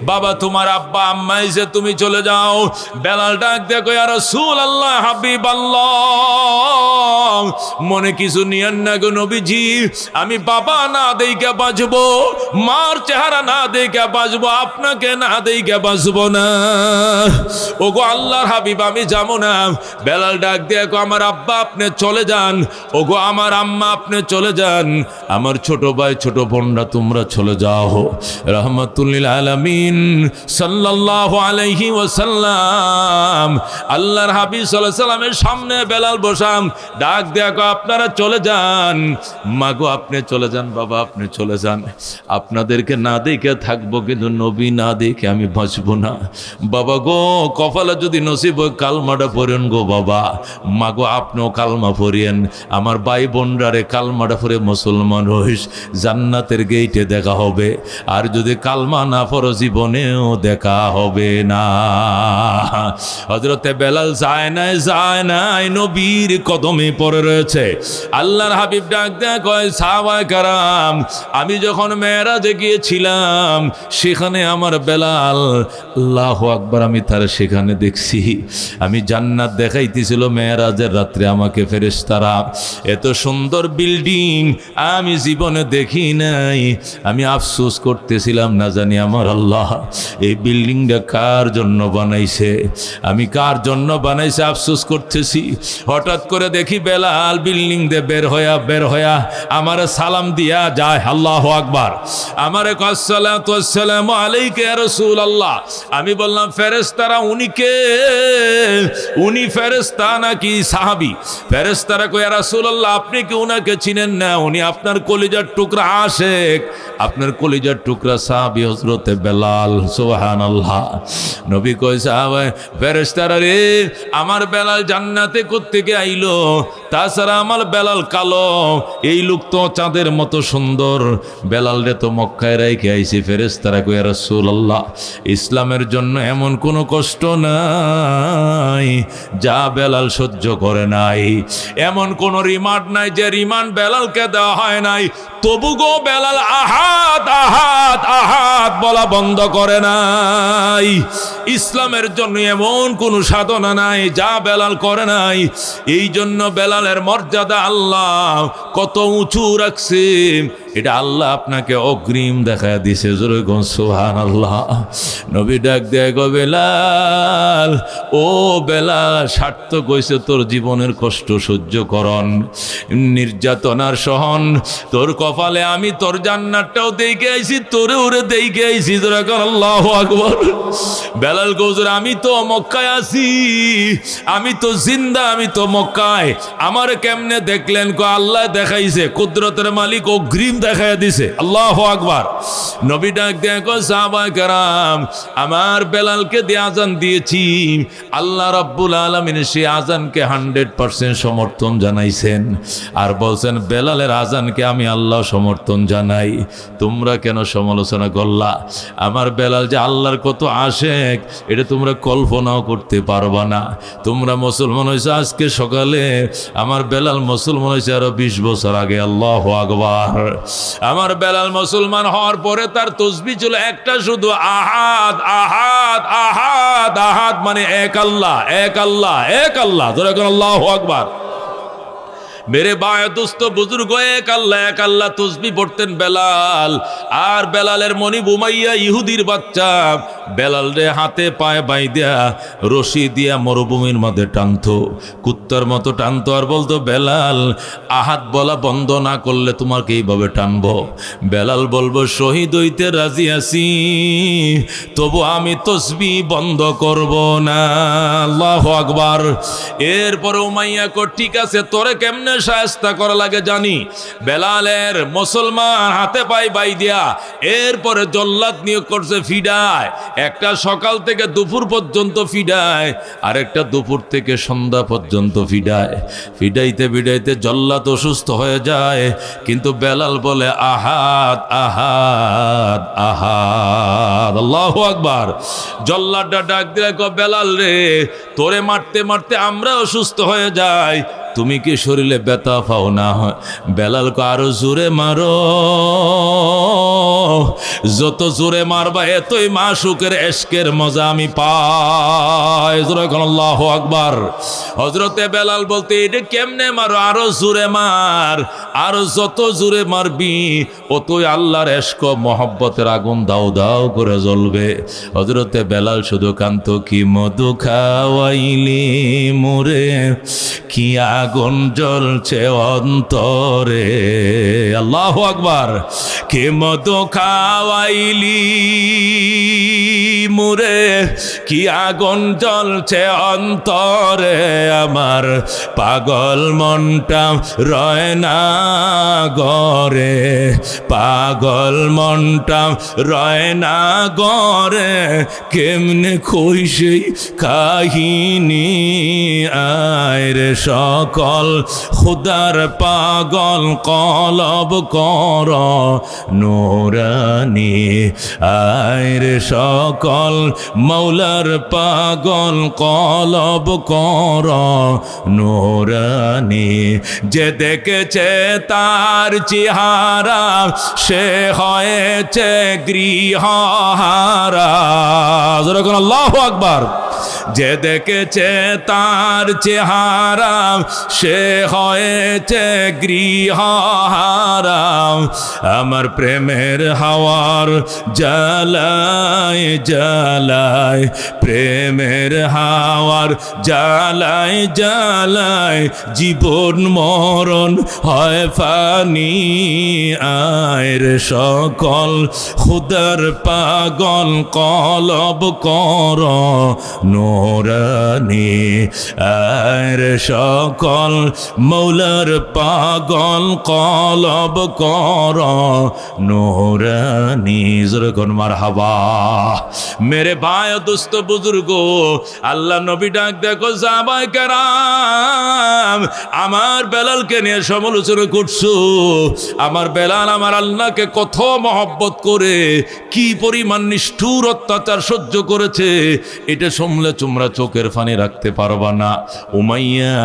বাবা তোমার আব্বা আম্মা এসে তুমি চলে যাও। বেলাল ডাক দেখো ইয়া রাসূলুল্লাহ হাবিবাল্লাহ মনে কিছু নিয়েন না গো নবীজি, আমি বাবা না দেইকে বাঁচবো, মার চেহারা না দেইকে বাঁচবো, আপনাকে না দেইকে বাঁচবো না। ও গো আল্লাহর হাবিব আমি যাবো না। বেলাল ডাক দেখো আমার আব্বা আপনি চলে যান, ও গো আমার আম্মা আপনি চলে যান, আমার ছোট ভাই ছোট বোনরা তোমরা চলে যাও। রাহমাতুল আলামিন সাল্লাল্লাহু আলাইহি ওয়াসাল্লাম আল্লাহর হাবিব সাল্লাল্লাহু আলাইহি ওয়াসাল্লামের সামনে বেলাল বসাম। ডাক দে দেয়া, আপনারা চলে যান। মাগো আপনি চলে যান, বাবা আপনি চলে যান, আপনাদেরকে না দেখে থাকবো কিন্তু নবী না দেখে আমি বাঁচবো না। বাবা গো, কপালে যদি নসিব হয় কালমাটা পড়েন গো বাবা। মাগো আপনিও কালমা পড়িয়েন, আমার ভাই বোনরারে কালমাটা পড়ে মুসলমান হইস, জান্নাতের গেইটে দেখা হবে। আর যদি কালমা না পড়ো জীবনেও দেখা হবে না। হযরতে বেলাল যায় নাই নবীর কদমে পড়ে রয়েছে। আল্লাহর হাবিব ডাক দেয়া কয়, সাহাবায়ে কেরাম, আমি যখন মেরাজে গিয়েছিলাম সেখানে আমার বেলাল, আল্লাহু আকবার, আমি তার সেখানে দেখছি। আমি জান্নাত দেখাইতেছিল মেরাজের রাত্রে আমাকে ফেরেশতারা। এত সুন্দর বিল্ডিং আমি জীবনে দেখি নাই। আমি আফসোস করতেছিলাম, না জানি আমার আল্লাহ এই বিল্ডিংটা কার জন্য বানাইছে, আমি কার জন্য বানাইছে আফসোস করতেছি। হঠাৎ করে দেখি বেলাল বিল্ডিং দিয়ে বের হইয়া আমার সালাম দিয়া যায়। আল্লাহু আকবার। আমারে কয় আসসালাতু ওয়াসসালামু আলাইকা ইয়া রাসূলুল্লাহ। আমি বললাম ফেরেশতারা উনি কে? উনি ফেরেশতা নাকি সাহাবী? ফেরেশতারা কয় ইয়া রাসূলুল্লাহ আপনি কি উনাকে চিনেন না? উনি আপনার কলিজার টুকরা আশেক, আপনার কলিজার টুকরা সাহাবী হযরতে বেলাল। সুবহানাল্লাহ। নবী কয় সাহাবা ফেরেশতারা রে, আমার বেলাল জান্নাতে কোত্থেকে আইলো? তাছাড়া আমার বেলাল কালো, এই লোক তো চাঁদের মতো সুন্দর, বেলাল রে তো মক্কায় রেখে আইছি। ফেরেশতারা কয় ইয়া রাসূলুল্লাহ ইসলামের জন্য এমন কোনো কষ্ট নাই যা বেলাল সহ্য করে নাই, এমন কোন রিমান্ড নাই যে রিমান্ড বেলালকে দেওয়া হয় নাই। তবু গো বেলাল আহাত আহাত আহাত বলা বন্ধ করে নাই। ইসলামের জন্য এমন কোন সাধনা নাই যা বেলাল করে নাই। এই জন্য বেলালের মর্যাদা আল্লাহ কত উঁচু রাখছে, এটা আল্লাহ আপনাকে অগ্রিম দেখায় দিছে। জোরে কোন সুবহানাল্লাহ। নবী ডাক দেয় গো বেলাল, ও বেলাল সার্থক হইছে তোর জীবনের কষ্ট সহ্য করন, নির্যাতনার সহন। তোর কপালে আমি তোর জান্নাতটাও দেখে আইছি, তোরে ওরে দেখে আইছি। জোরে কোন আল্লাহু আকবার। বেলাল গৌজুর আমি তো মক্কায় আছি, আমি তো জিন্দা, আমি তো মক্কায়। আমার কেমনে দেখলেন? কো আল্লাহ দেখাইছে, কুদরতের মালিক অগ্রিম দেখাইয়া দিছে। আল্লাহু আকবার। নবী ডাক দেয়া কয় সাহাবায়ে কেরাম, আমার বেলালকে দিয়ে আজান দিয়েছি, আল্লাহ রাব্বুল আলামিন সেই আজানকে 100% সমর্থন জানাইছেন। আর বলছেন বেলালের আজানকে আমি আল্লাহ সমর্থন জানাই। তোমরা কেন সমালোচনা করলা? আমার বেলাল যে আল্লাহর কত আশেক এটা তোমরা কল্পনাও করতে পারবা না। তোমরা মুসলমান হয়েছে আজকে সকালে, আমার বেলাল মুসলমান হয়েছে আরো 20 বছর আগে। আল্লাহু আকবার। আমার বেলাল মুসলমান হওয়ার পরে তার তসবিহ ছিল একটা শুধু, আহাদ আহাদ আহাদ আহাদ, মানে এক আল্লাহ এক আল্লাহ এক আল্লাহ। ধরে কোন আল্লাহু আকবার। मेरे बाय दोस्त बुजुर्ग एक अल्लाह तस्बी पढ़तें बेलाल और बेलालेर मनिब उमाइया इहुदिर बाच्चा बेलाल रे हाथे पाए बाँधिया रशी दिया मरुभूमिर मध्य टानतो कुत्तार मतो टानतो और बोलतो बेलाल आहत बला बंद ना करले तुम्हें এইভাবে টানবো। বেলাল বলবো শহীদ হইতে রাজি আছি তবু আমি তসবি বন্ধ করব না। আল্লাহু আকবার। এরপর উমাইয়া কো ঠিক আছে তোরে কেমনে শায়েস্তা করা লাগে জানি। বেলালের মুসলমান হাতে পায়ে বাইদিয়া এরপরে জল্লাদ নিয়োগ করছে ফিডায়। একটা সকাল থেকে দুপুর পর্যন্ত ফিডায় আর একটা দুপুর থেকে সন্ধ্যা পর্যন্ত ফিডায়। ফিডাইতে ফিডাইতে জল্লাদ অসুস্থ হয়ে যায় কিন্তু বেলাল বলে আহাদ আহাদ আহাদ। আল্লাহু আকবার। জল্লাদটা ডাক দিয়ে কো বেলাল রে তোরে মারতে মারতে আমরা অসুস্থ হয়ে যাই তুমি কি শরীরে ব্যথা পাও না? বেলাল কো আরো জোরে মারো, যত জোরে মারবা এতই মাশুকের ইশকের মজা আমি পাই। আল্লাহু আকবার। হযরতে বেলাল বলতে এটা কেমনে মারো? আরো জোরে মার, আরো যত জোরে মারবি অতই আল্লাহর ইশক মহব্বতের আগুন দাও দাও করে জ্বলবে। হযরতে বেলাল শুধু কান্ত কি মধু খাওয়াইলি মোরে কি আগুন জ্বলছে অন্তরে। আল্লাহু আকবার। কে মতো খাওয়াইলি মুরে, কি আগুন জ্বলছে অন্তরে, আমার পাগল মনটা রয় না গরে, পাগল মনটা রয় না গরে, কেমনে কই সেই কাহিনী। আয়রে সকল খুদার পাগল কলব কর নুরানি, আয়রে সকল মৌলার পাগল কলব কর নুরানি। যে দেখেছে তার চেহারা সে হয়েছে গৃহহারা। যেরকম আল্লাহু আকবার। যে দেখেছে তার চেহারা সে হয়েছে গৃহহারা। আমার প্রেমের হাওয়ার জ্বালায় জ্বালায়, প্রেমের হাওয়ার জ্বালায় জ্বালায়, জীবন মরণ হয় ফানি। আয়ের সকল খুদার পাগল কলব কর নুরানি, আয়ের সকল মৌলার পাগল কলব কর নুরানি। যেরকম মারহাবা। মেরে ভাই ও দোস্ত বুজুর্গ, আল্লাহ নবী ডাক দেখো সাহাবায়ে কেরাম, আমার বেলালকে নিয়ে সমালোচনা করছো। আমার বেলাল আমার আল্লাহকে কত মহব্বত করে কি পরিমাণ নিষ্ঠুর অত্যাচার সহ্য করেছে, এটা শুনলে তোমরা চোখের পানি রাখতে পারবা না। উমাইয়া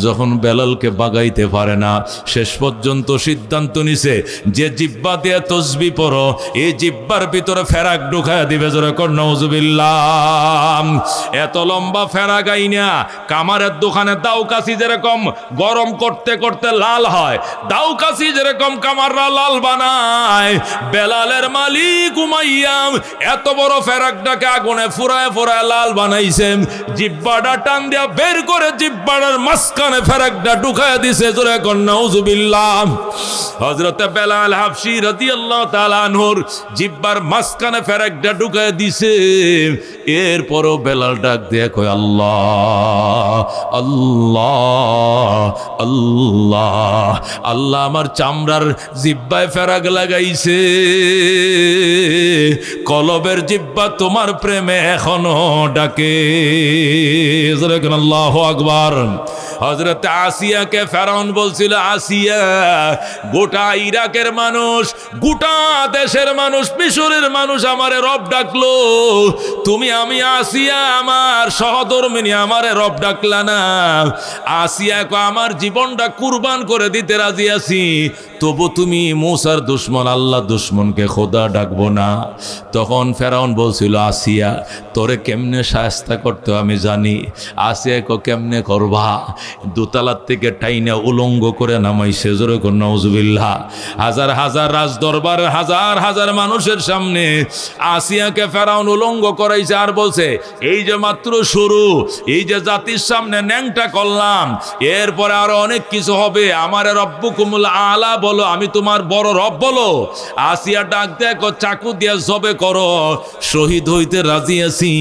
যখন বেলালকে বাগাইতে পারে না, শেষ পর্যন্ত সিদ্ধান্ত নিছে যে জিব্বা দিয়ে তসবি পড়ো, এই জিব্বার ভিতরে ফেরাক ঢুকায়া দিবে। জোরে কর নাউজুবিল্লাহ। এত লম্বা ফেরাক আইনা কামারের দোকানে দাও কাশি যেরকম গরম করতে করতে লাল হয়, দাও কাশি যেরকম কামাররা লাল বানায়, বেলালের মালিক উমাইয়া এত বড় ফেরাকটাকে আগুনে ফুরায় ফুরায় লাল বানাইছে। জিব্বাটা টান দিয়া বের করে জিব্বাটার মাঝখানে ফেরাকটা ঢুকায়া দিছে। জোরে কর নাউজুবিল্লাহ। হযরতে বেলাল হাবশী রাদিয়াল্লাহু তাআলা আনহুর জিব্বার মাঝখানে ফেরাকটা ঢুকায়া দিছে। এরপরও বেলাল ডাক দিয়ে কয় আল্লাহ আল্লাহ আল্লাহ। আল্লাহ আমার চামড়ার জিব্বায় ফেরাক লাগাইছে, কলবের জিব্বা তোমার প্রেমে এখনো ডাকে। আল্লাহু আকবার। হযরত আসিয়াকে ফেরাউন বলছিল, আসিয়া গোটা ইরাকের মানুষ, গোটা দেশের মানুষ, মিশরের মানুষ আমারে রব ডাকলো, তুমি আমি আসিয়া আমার সহধর্মিনী আমারে রব ডাকলা না। আসিয়া কো আমার জীবনটা কুরবান করে দিতে রাজি আছি, তবু তুমি মূসার দুশমন আল্লাহ দুশমনকে খোদা ডাকবো না। তখন ফেরাউন বলছিল, আসিয়া তোরে কেমনে শায়েস্তা করতে আমি জানি। আসিয়া কো কেমনে করবা? দোতলার থেকে টাইনা উলঙ্গ করে নামাইছে। জোরে কর নাউজুবিল্লাহ। হাজার হাজার রাজ দরবার, হাজার হাজার মানুষের সামনে আসিয়াকে ফেরাউন উলঙ্গ করাইছে, আর বলছে এই যে মাত্র শুরু, এই যে জাতির সামনে ন্যাংটা করলাম, এরপরে আরো অনেক কিছু হবে। আমার রব্বুকুমুল আলা বলো, আমি তোমার বড় রব বলো। আসিয়া ডাক দেখো চাকু দিয়া জবে করো, শহীদ হইতে রাজি আছি,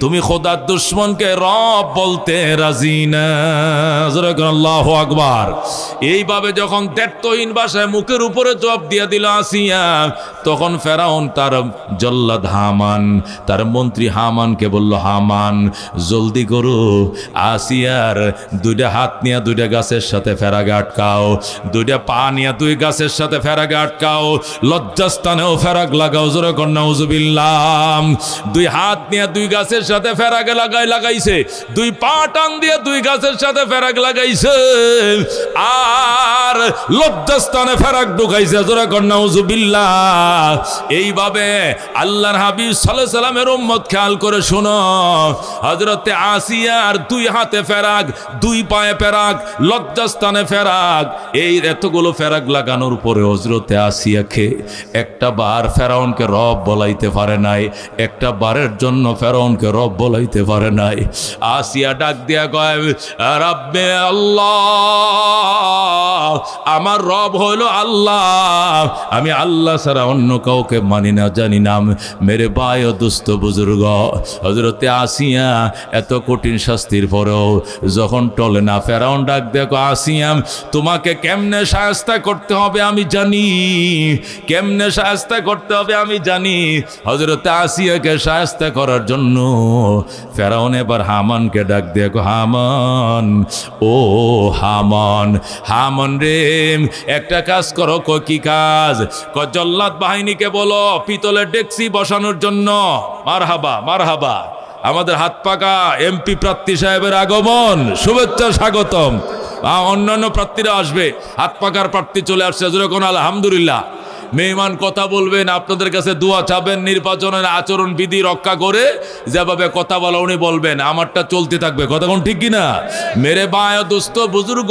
তুমি খোদার দুশমনকে রব বলতে রাজি না। আল্লাহু আকবার। এইভাবে যখন দ্ব্যর্থহীন ভাষায় মুখের উপরে জবাব দিয়ে দিল আসিয়া, তখন ফেরাউন তার জল্লাদ হামান, তার মন্ত্রী হামানকে বলল, হামান জলদি করো, আসিয়ার দুইটা হাত নিয়ে দুইটা গাছের সাথে ফেরাগে আটকাও, দুইটা পা নিয়ে দুই গাছের সাথে ফেরাগে আটকাও, লজ্জাস্থানেও ফেরাগ লাগাও। জোরে কর নাউজুবিল্লাহ। দুই হাত নিয়ে দুই গাছের সাথে ফেরাগে লাগাইছে, দুই পা টান দিয়ে দুই গাছের সাথে ফেরাগ লাগাইছে, আর লজ্জাস্থানে ফেরাক ঢুকাইছে। জোরে কর নাউজুবিল্লাহ। এইভাবে আল্লাহর হাবিব সাল্লাল্লাহু আলাইহি সাল্লামের উম্মত খেয়াল করে শোনো, হযরতে আসিয়ার দুই হাতে ফেরাক, দুই পায়ে ফেরাক, লজ্জাস্থানে ফেরাক, এই এতগুলো ফেরাক লাগানোর পরে হযরতে আসিয়াকে একটা বার ফেরাউনকে রব বলাইতে পারে নাই, একটা বারের জন্য ফেরাউনকে রব বলাইতে পারে নাই। আসিয়া ডাক দিয়া কয়, রাব্বে আল্লাহ, আমার রব হইল আল্লাহ, আমি আল্লাহ ছাড়া অন্য কাউকে মানি না, জানি না। মেরে ভাই ও দুস্থ বুজুর্গ, হযরতে আসিয়া এত কঠিন শাস্তির পরেও যখন টলে না, ফেরাউন ডাক দেখো, আসিয়া তোমাকে কেমনে শায়েস্তা করতে হবে আমি জানি, কেমনে শায়েস্তা করতে হবে আমি জানি। হযরতে আসিয়াকে শায়েস্তা করার জন্য ফেরাউন এবার হামানকে ডাক দেখো, হামান, ও হামান, হামান রে, একটা কাজ করো। কি কাজ? জল্লাদ বাহিনীকে বলো পিতলের ডেকসি বসানোর জন্য। মারহাবা মারহাবা, আমাদের হাত পাকা এমপি প্রার্থী সাহেবের আগমন, শুভেচ্ছা স্বাগতম। অন্যান্য প্রার্থীরা আসবে, হাত পাকার প্রার্থী চলে আসছে, যেরকম আলহামদুলিল্লাহ। মেহমান কথা বলবেন, আপনাদের কাছে দোয়া চাবেন, নির্বাচনের আচরণ বিধি রক্ষা করে যেভাবে কথা বলা উনি বলবেন, আমারটা চলতে থাকবে। কথা কোন ঠিক কিনা? মেরে বায় দোস্ত বুজুর্গ,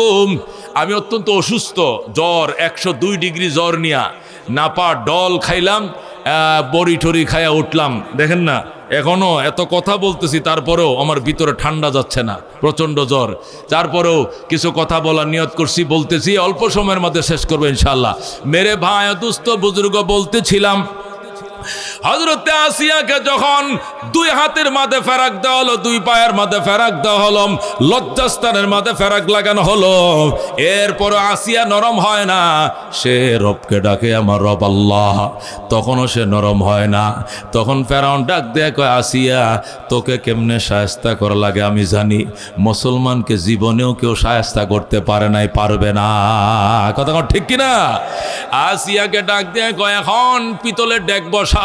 আমি অত্যন্ত অসুস্থ, জ্বর 102 ডিগ্রি জ্বর নিয়া নাপা ডল খাইলাম, বড়ি টরি খাইয়া উঠলাম। দেখেন না, এখনো এত কথা বলতেছি, তারপরেও আমার ভিতরে ঠান্ডা যাচ্ছে না, প্রচণ্ড জ্বর। তারপরেও কিছু কথা বলার নিয়ত করছি, বলতেছি, অল্প সময়ের মধ্যে শেষ করবো ইনশাল্লাহ। মেরে ভাই দুস্থ বুজুর্গ, বলতেছিলাম হযরতে আসিয়াকে যখন 2 হাতের মাঝে ফেরাক দেওয়া হলো, 2 পায়ের মাঝে ফেরাক দেওয়া হলো, লজ্জাস্থানের মাঝে ফেরাক লাগানো হলো, এরপর আসিয়া নরম হয় না, সে রবকে ডাকে, আমার রব আল্লাহ, তখনও সে নরম হয় না। তখন ফেরাউন ডাক দেয়া কয়, আসিয়া তোকে কেমনে শায়েস্তা করা লাগে আমি জানি, মুসলমানকে জীবনেও কেউ শায়েস্তা করতে পারে নাই, পারবে না। কথা ঠিক কিনা? আসিয়াকে ডাক দেয়া কয়, এখন পিতলের ডেক বসাও।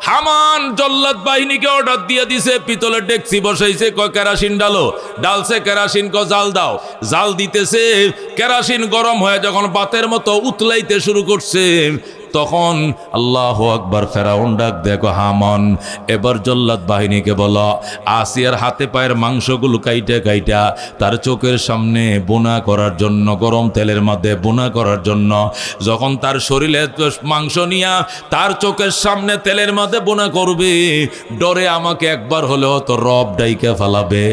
হামান জল্লাদ বাহিনীকে অর্ডার দিয়ে দিছে, পিতলের ডেকসি বসাইছে, কয় কেরাসিন ডালো, ডালছে কেরাসিন, কয় জাল দাও, জাল দিতেছে। কেরাসিন গরম হয়ে যখন বাতের মতো উতলাইতে শুরু করছে, তখন আল্লাহু আকবার, ফেরাউন ডাক দেখো, হামান এবার জল্লাদ বাহিনীকে বলো আসিয়ার হাতে পায়ের মাংসগুলো কাইটা কাইটা তার চোখের সামনে বোনা করার জন্য, গরম তেলের মধ্যে বোনা করার জন্য, যখন তার শরীরে মাংস নিয়া তার চোখের সামনে তেলের মধ্যে বোনা করবে, ডরে আমাকে একবার হলেও তো রব ডাইকা ফেলাবে।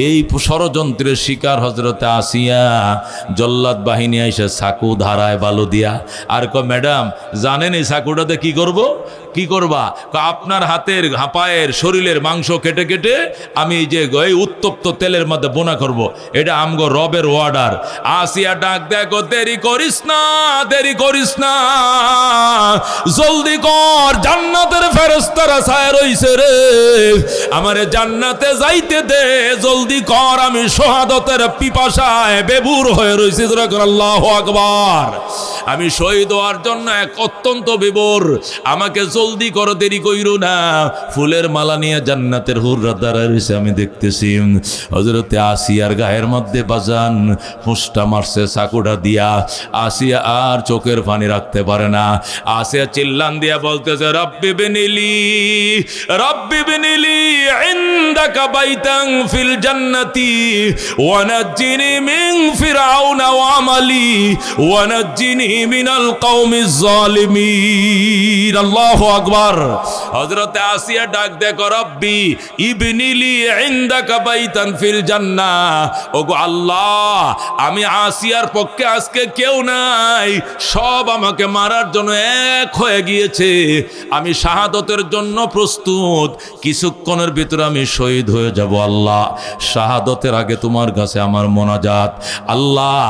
এই ষড়যন্ত্রের শিকার হযরতে আসিয়া। জল্লাদ বাহিনী এসে চাকু ধারায় বালু দিয়া, আর ম্যাডাম জানেন এই চাকুটাতে কি করব? কি করবা? আপনার হাতের পায়ের শরীরের মাংস কেটে কেটে আমি এই যে এই উত্তপ্ত তেলের মধ্যে বোনা করব, এটা আমগো রবের অর্ডার। আসিয়া ডাক দেখো, দেরি করিস না, দেরি করিস না, জলদি কর, জান্নাতের ফেরেশতারা ছায়া রইছে রে, আমারে জান্নাতে যাইতে দে, জলদি কর, আমি শাহাদাতের পিপাসায় বেবুর হয়ে রইছি। আল্লাহু আকবার। আমি শহীদ হওয়ার জন্য এক অত্যন্ত বিবর, আমাকে জলদি করো, দেরি কইরো না। ফুলের মালা নিয়ে জান্নাতের হুররা দাঁড়ায় রয়েছে, আমি দেখতেছি। হযরতে আসিয়ার গায়ের মধ্যে বাজান ফুসটা মারছে চাকুটা দিয়া। আসিয়া আর চোখের পানি রাখতে পারে না। আসিয়া চিল্লান দিয়া বলতেছে, রব্বি বিনিলি, রব্বি বিনিলি ইনদাকা বাইতান ফিল জান্নাতি ওয়া নাজ্জিনি মিন ফিরআউনা ওয়া আমালি ওয়া নাজ্জিনি মিনাল কওমিজ জালিমিন। আল্লাহু আকবার। হযরতে আসিয়া ডাক দেখো, রব্বি ইবনিলি ইনদাকা বাইতান ফিল জান্নাহ, ওগো আল্লাহ, আমি আসিয়ার পক্ষে আজকে কেউ নাই, সব আমাকে মারার জন্য এক হয়ে গিয়েছে, আমি শাহাদতের জন্য প্রস্তুত, কিছুক্ষণের ভিতরে আমি শহীদ হয়ে যাব। আল্লাহ, শাহাদতের আগে তোমার কাছে আমার মোনাজাত। আল্লাহ,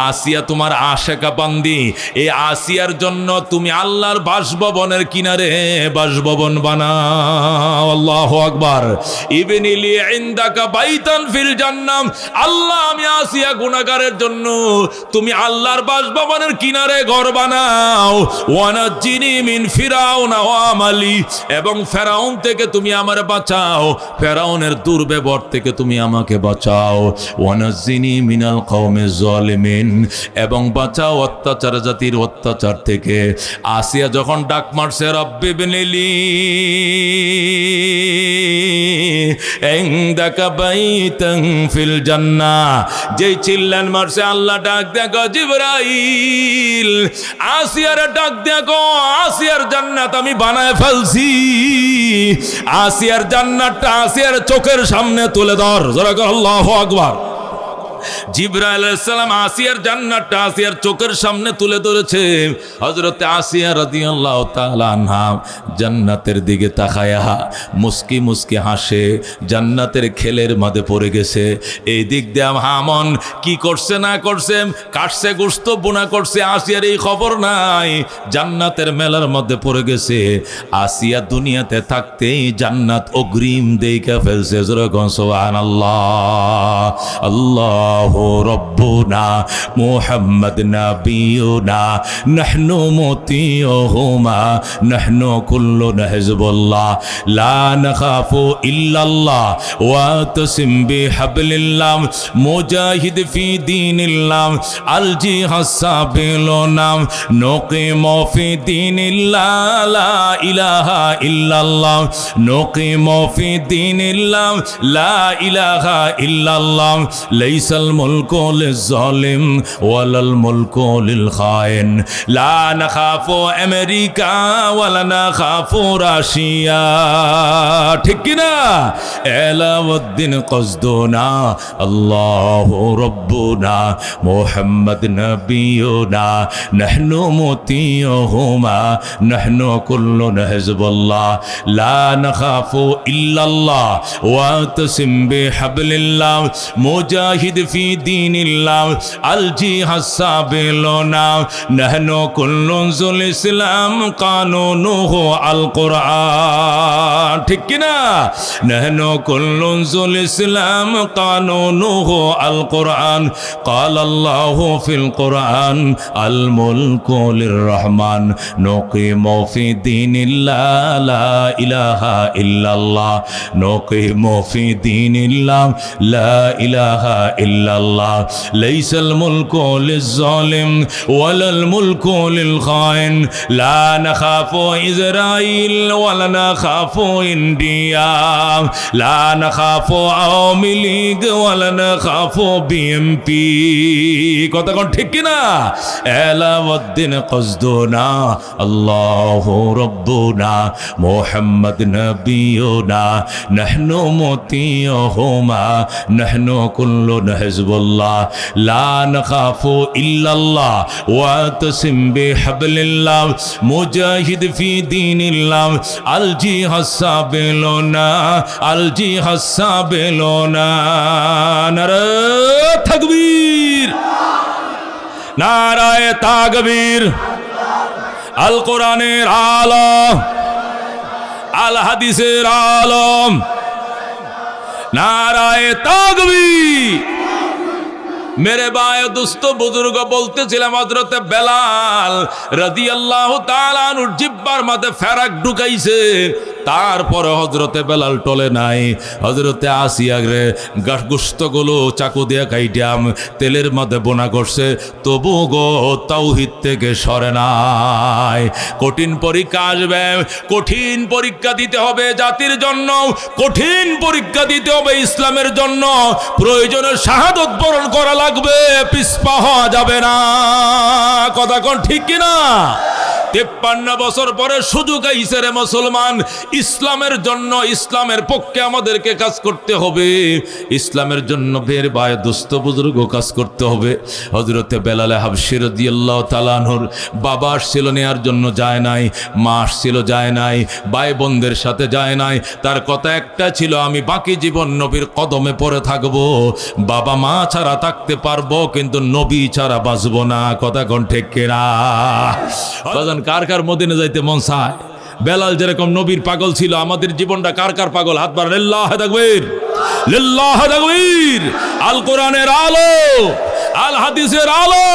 আসিয়া তোমার আশেকা বান্দি, এই আসিয়ার জন্য তুমি আল্লাহর বাসভবনের কিনারে বাসভবন বানাও। আল্লাহু আকবার। ইবনিলি ইনদাকা বাইতান ফিল জান্নাহ, আল্লাহ, আমি আসিয়া গুনাহগারের জন্য তুমি আল্লাহর বাসভবনের কিনারে ঘর বানাও। ওয়ানাজ্জিনি মিন ফিরাউনা ওয়া আমালি, এবং ফেরাউন থেকে তুমি আমারে বাঁচাও। ফেরাউন ফেরাউনের দুর্ব্যবহার থেকে তুমি আমাকে বাঁচাও, ওয়ানাজ্জিনি মিনাল কওমিজ জালিমিন, এবং বাঁচাও অত্যাচার জাতির অত্যাচার থেকে। আসিয়া যখন ডাক মারছে রব্বি বিনিলি ইনদাকা বাইতান ফিল জান্নাহ, যেই চিল্লান মারছে আল্লাহ ডাক দেখো জিবরাইল, আসিয়ার ডাক দেখো, আসিয়ার জান্নাত আমি বানায় ফেলছি, আসিয়ার জান্নাতটা আসিয়ার চোখের সামনে তুলে ধর। যারা আল্লাহু আকবার। জিবরাইল আলাইহিস সালাম আসিয়ার জান্নাতটা আসিয়ার চোখের সামনে তুলে ধরেছে। হযরতে আসিয়া রাদিয়াল্লাহু তাআলা আনহা জান্নাতের দিকে তাকায়া মুস্কি মুস্কি হাসে, জান্নাতের খেলের মাঝে পড়ে গেছে। এই দিক দিয়ে হামন কি করছে না করছে, কাটছে গোশত বোনা করছে, আসিয়ার এই খবর নাই, জান্নাতের মেলার মধ্যে পড়ে গেছে। আসিয়া দুনিয়াতে থাকতেই জান্নাত অগ্রিম দেইখা ফেলছে। যেরকম সুবহানাল্লাহ। আল্লাহু রব্বুনা মুহাম্মদ নাবিয়ুনা নাহনু মুতিউহুমা নাহনু কুল্লুনা হিজবুল্লাহ লা নাখাফু ইল্লাল্লাহ ওয়া তাসিম বিহাবলিল্লাহ মুজাহিদ ফি দীনিল্লাহ আল জিহাদ সাবিলুনা নুকিমু ফি দীনিল্লাহ লা ইলাহা ইল্লাল্লাহ নুকিমু ফি দীনিল্লাহ লা ইলাহা ইল্লাল্লাহ লাইসাল মুলকু লিজ-জালিম ওয়ালাল মুলকু লিল-খায়েন লা নাখাফু আমেরিকা ওয়ালা নাখাফু রাশিয়া। ঠিক কি না? এলাউদ্দিন কসদুনা আল্লাহু রব্বুনা মুহাম্মদ নবিয়ুনা নাহনু মুতিউহুমা নাহনু কুল্লুনা হিজবুল্লাহ লা নাখাফু ইল্লাল্লাহ ওয়া তাসিম বিহাবলিল্লাহ মুজাহিদ ফি দীনিল্লাহ আল জিহাদ সাবিলুনা নাহনু কুল্লুল ইসলাম কানুনুহু আল কুরআন। ঠিক কি না? নাহনু কুল্লুল ইসলাম কানুনুহু আল কুরআন ক্বাল আল্লাহু ফিল কুরআন আল মুলকু লির-রহমান নুকিমু ফি দীনিল্লাহ লা ইলাহা ইল্লাল্লাহ নুকিমু ফি দীনিল্লাহ লা ইলাহা ইল্লাল্লাহ লাইসাল মুলকু লিজ-জালিম ওয়ালাল মুলকু লিল-খায়েন লা নাখাফু ইসরাইল ওয়ালা নাখাফু ইন্ডিয়া লা নাখাফু আওয়ামী লীগ ওয়ালা নাখাফু বিএমপি। কথা কোন ঠিক কি না? এলাউদ্দিন কসদুনা আল্লাহু রব্বুনা মুহাম্মদ নবিয়ুনা নাহনু মুতিউহুমা নাহনু কুল্লুনা হিজবুল্লাহ লা নাখাফু ইল্লাল্লাহ ওয়া তাসিম বিহাবলিল্লাহ মুজাহিদ ফি দীনিল্লাহ আল জিহাদ সাবিলুনা আল জিহাদ সাবিলুনা। নারে তাকবীর, নারায়ে তাকবীর। আল কোরআনের আলো, আল হাদিসের আলম, নারায়ে তাকবীর। মেরে ভাই দোস্ত বুজুর্গ বলতেছিলাম হযরতে বেলাল রাদিয়াল্লাহু তাআলা আনহুর জিহ্বার মাঝে ফেরাক ঢুকাইছে, তারপরে হযরতে বেলাল টলে নাই। হযরতে আসিয়া রে গোশতগুলো চাকু দিয়ে কাইটাম তেলের মধ্যে বোনা করছে, তবু গো তাওহীদ থেকে সরে নাই। কঠিন পরীক্ষা আসবে, কঠিন পরীক্ষা দিতে হবে জাতির জন্য, কঠিন পরীক্ষা দিতে হবে ইসলামের জন্য। প্রয়োজনে শাহাদত বরণ করা লাগবে, পিছপা হওয়া যাবে না। কথা কোন ঠিক কিনা? 53 বছর পরে সুযোগ আইছে রে মুসলমান, ইসলামের জন্য, ইসলামের পক্ষে আমাদেরকে কাজ করতে হবে, ইসলামের জন্য বের ভাই দোস্ত বুজুর্গ কাজ করতে হবে। হযরতে বেলাল হাবশী রাদিয়াল্লাহু তাআলা আনহুর বাবা আসছিল নেয়ার জন্য, যায় নাই, মা আসছিল যায় নাই, ভাই বোনদের সাথে যায় নাই। তার কথা একটা ছিল, আমি বাকি জীবন নবীর কদমে পড়ে থাকবো, বাবা মা ছাড়া থাকতে পারবো কিন্তু নবী ছাড়া বাঁচবো না। কথা কোন ঠিক কিনা? কার কার মদিনা যাইতে মন চায়? বেলাল যেরকম নবীর পাগল ছিল, আমাদের জীবনটা কার কার পাগল? হাত বাড়ান, লিল্লাহি তাকবীর, লিল্লাহি তাকবীর। আল কোরআনের আলো, আল হাদিসের আলো।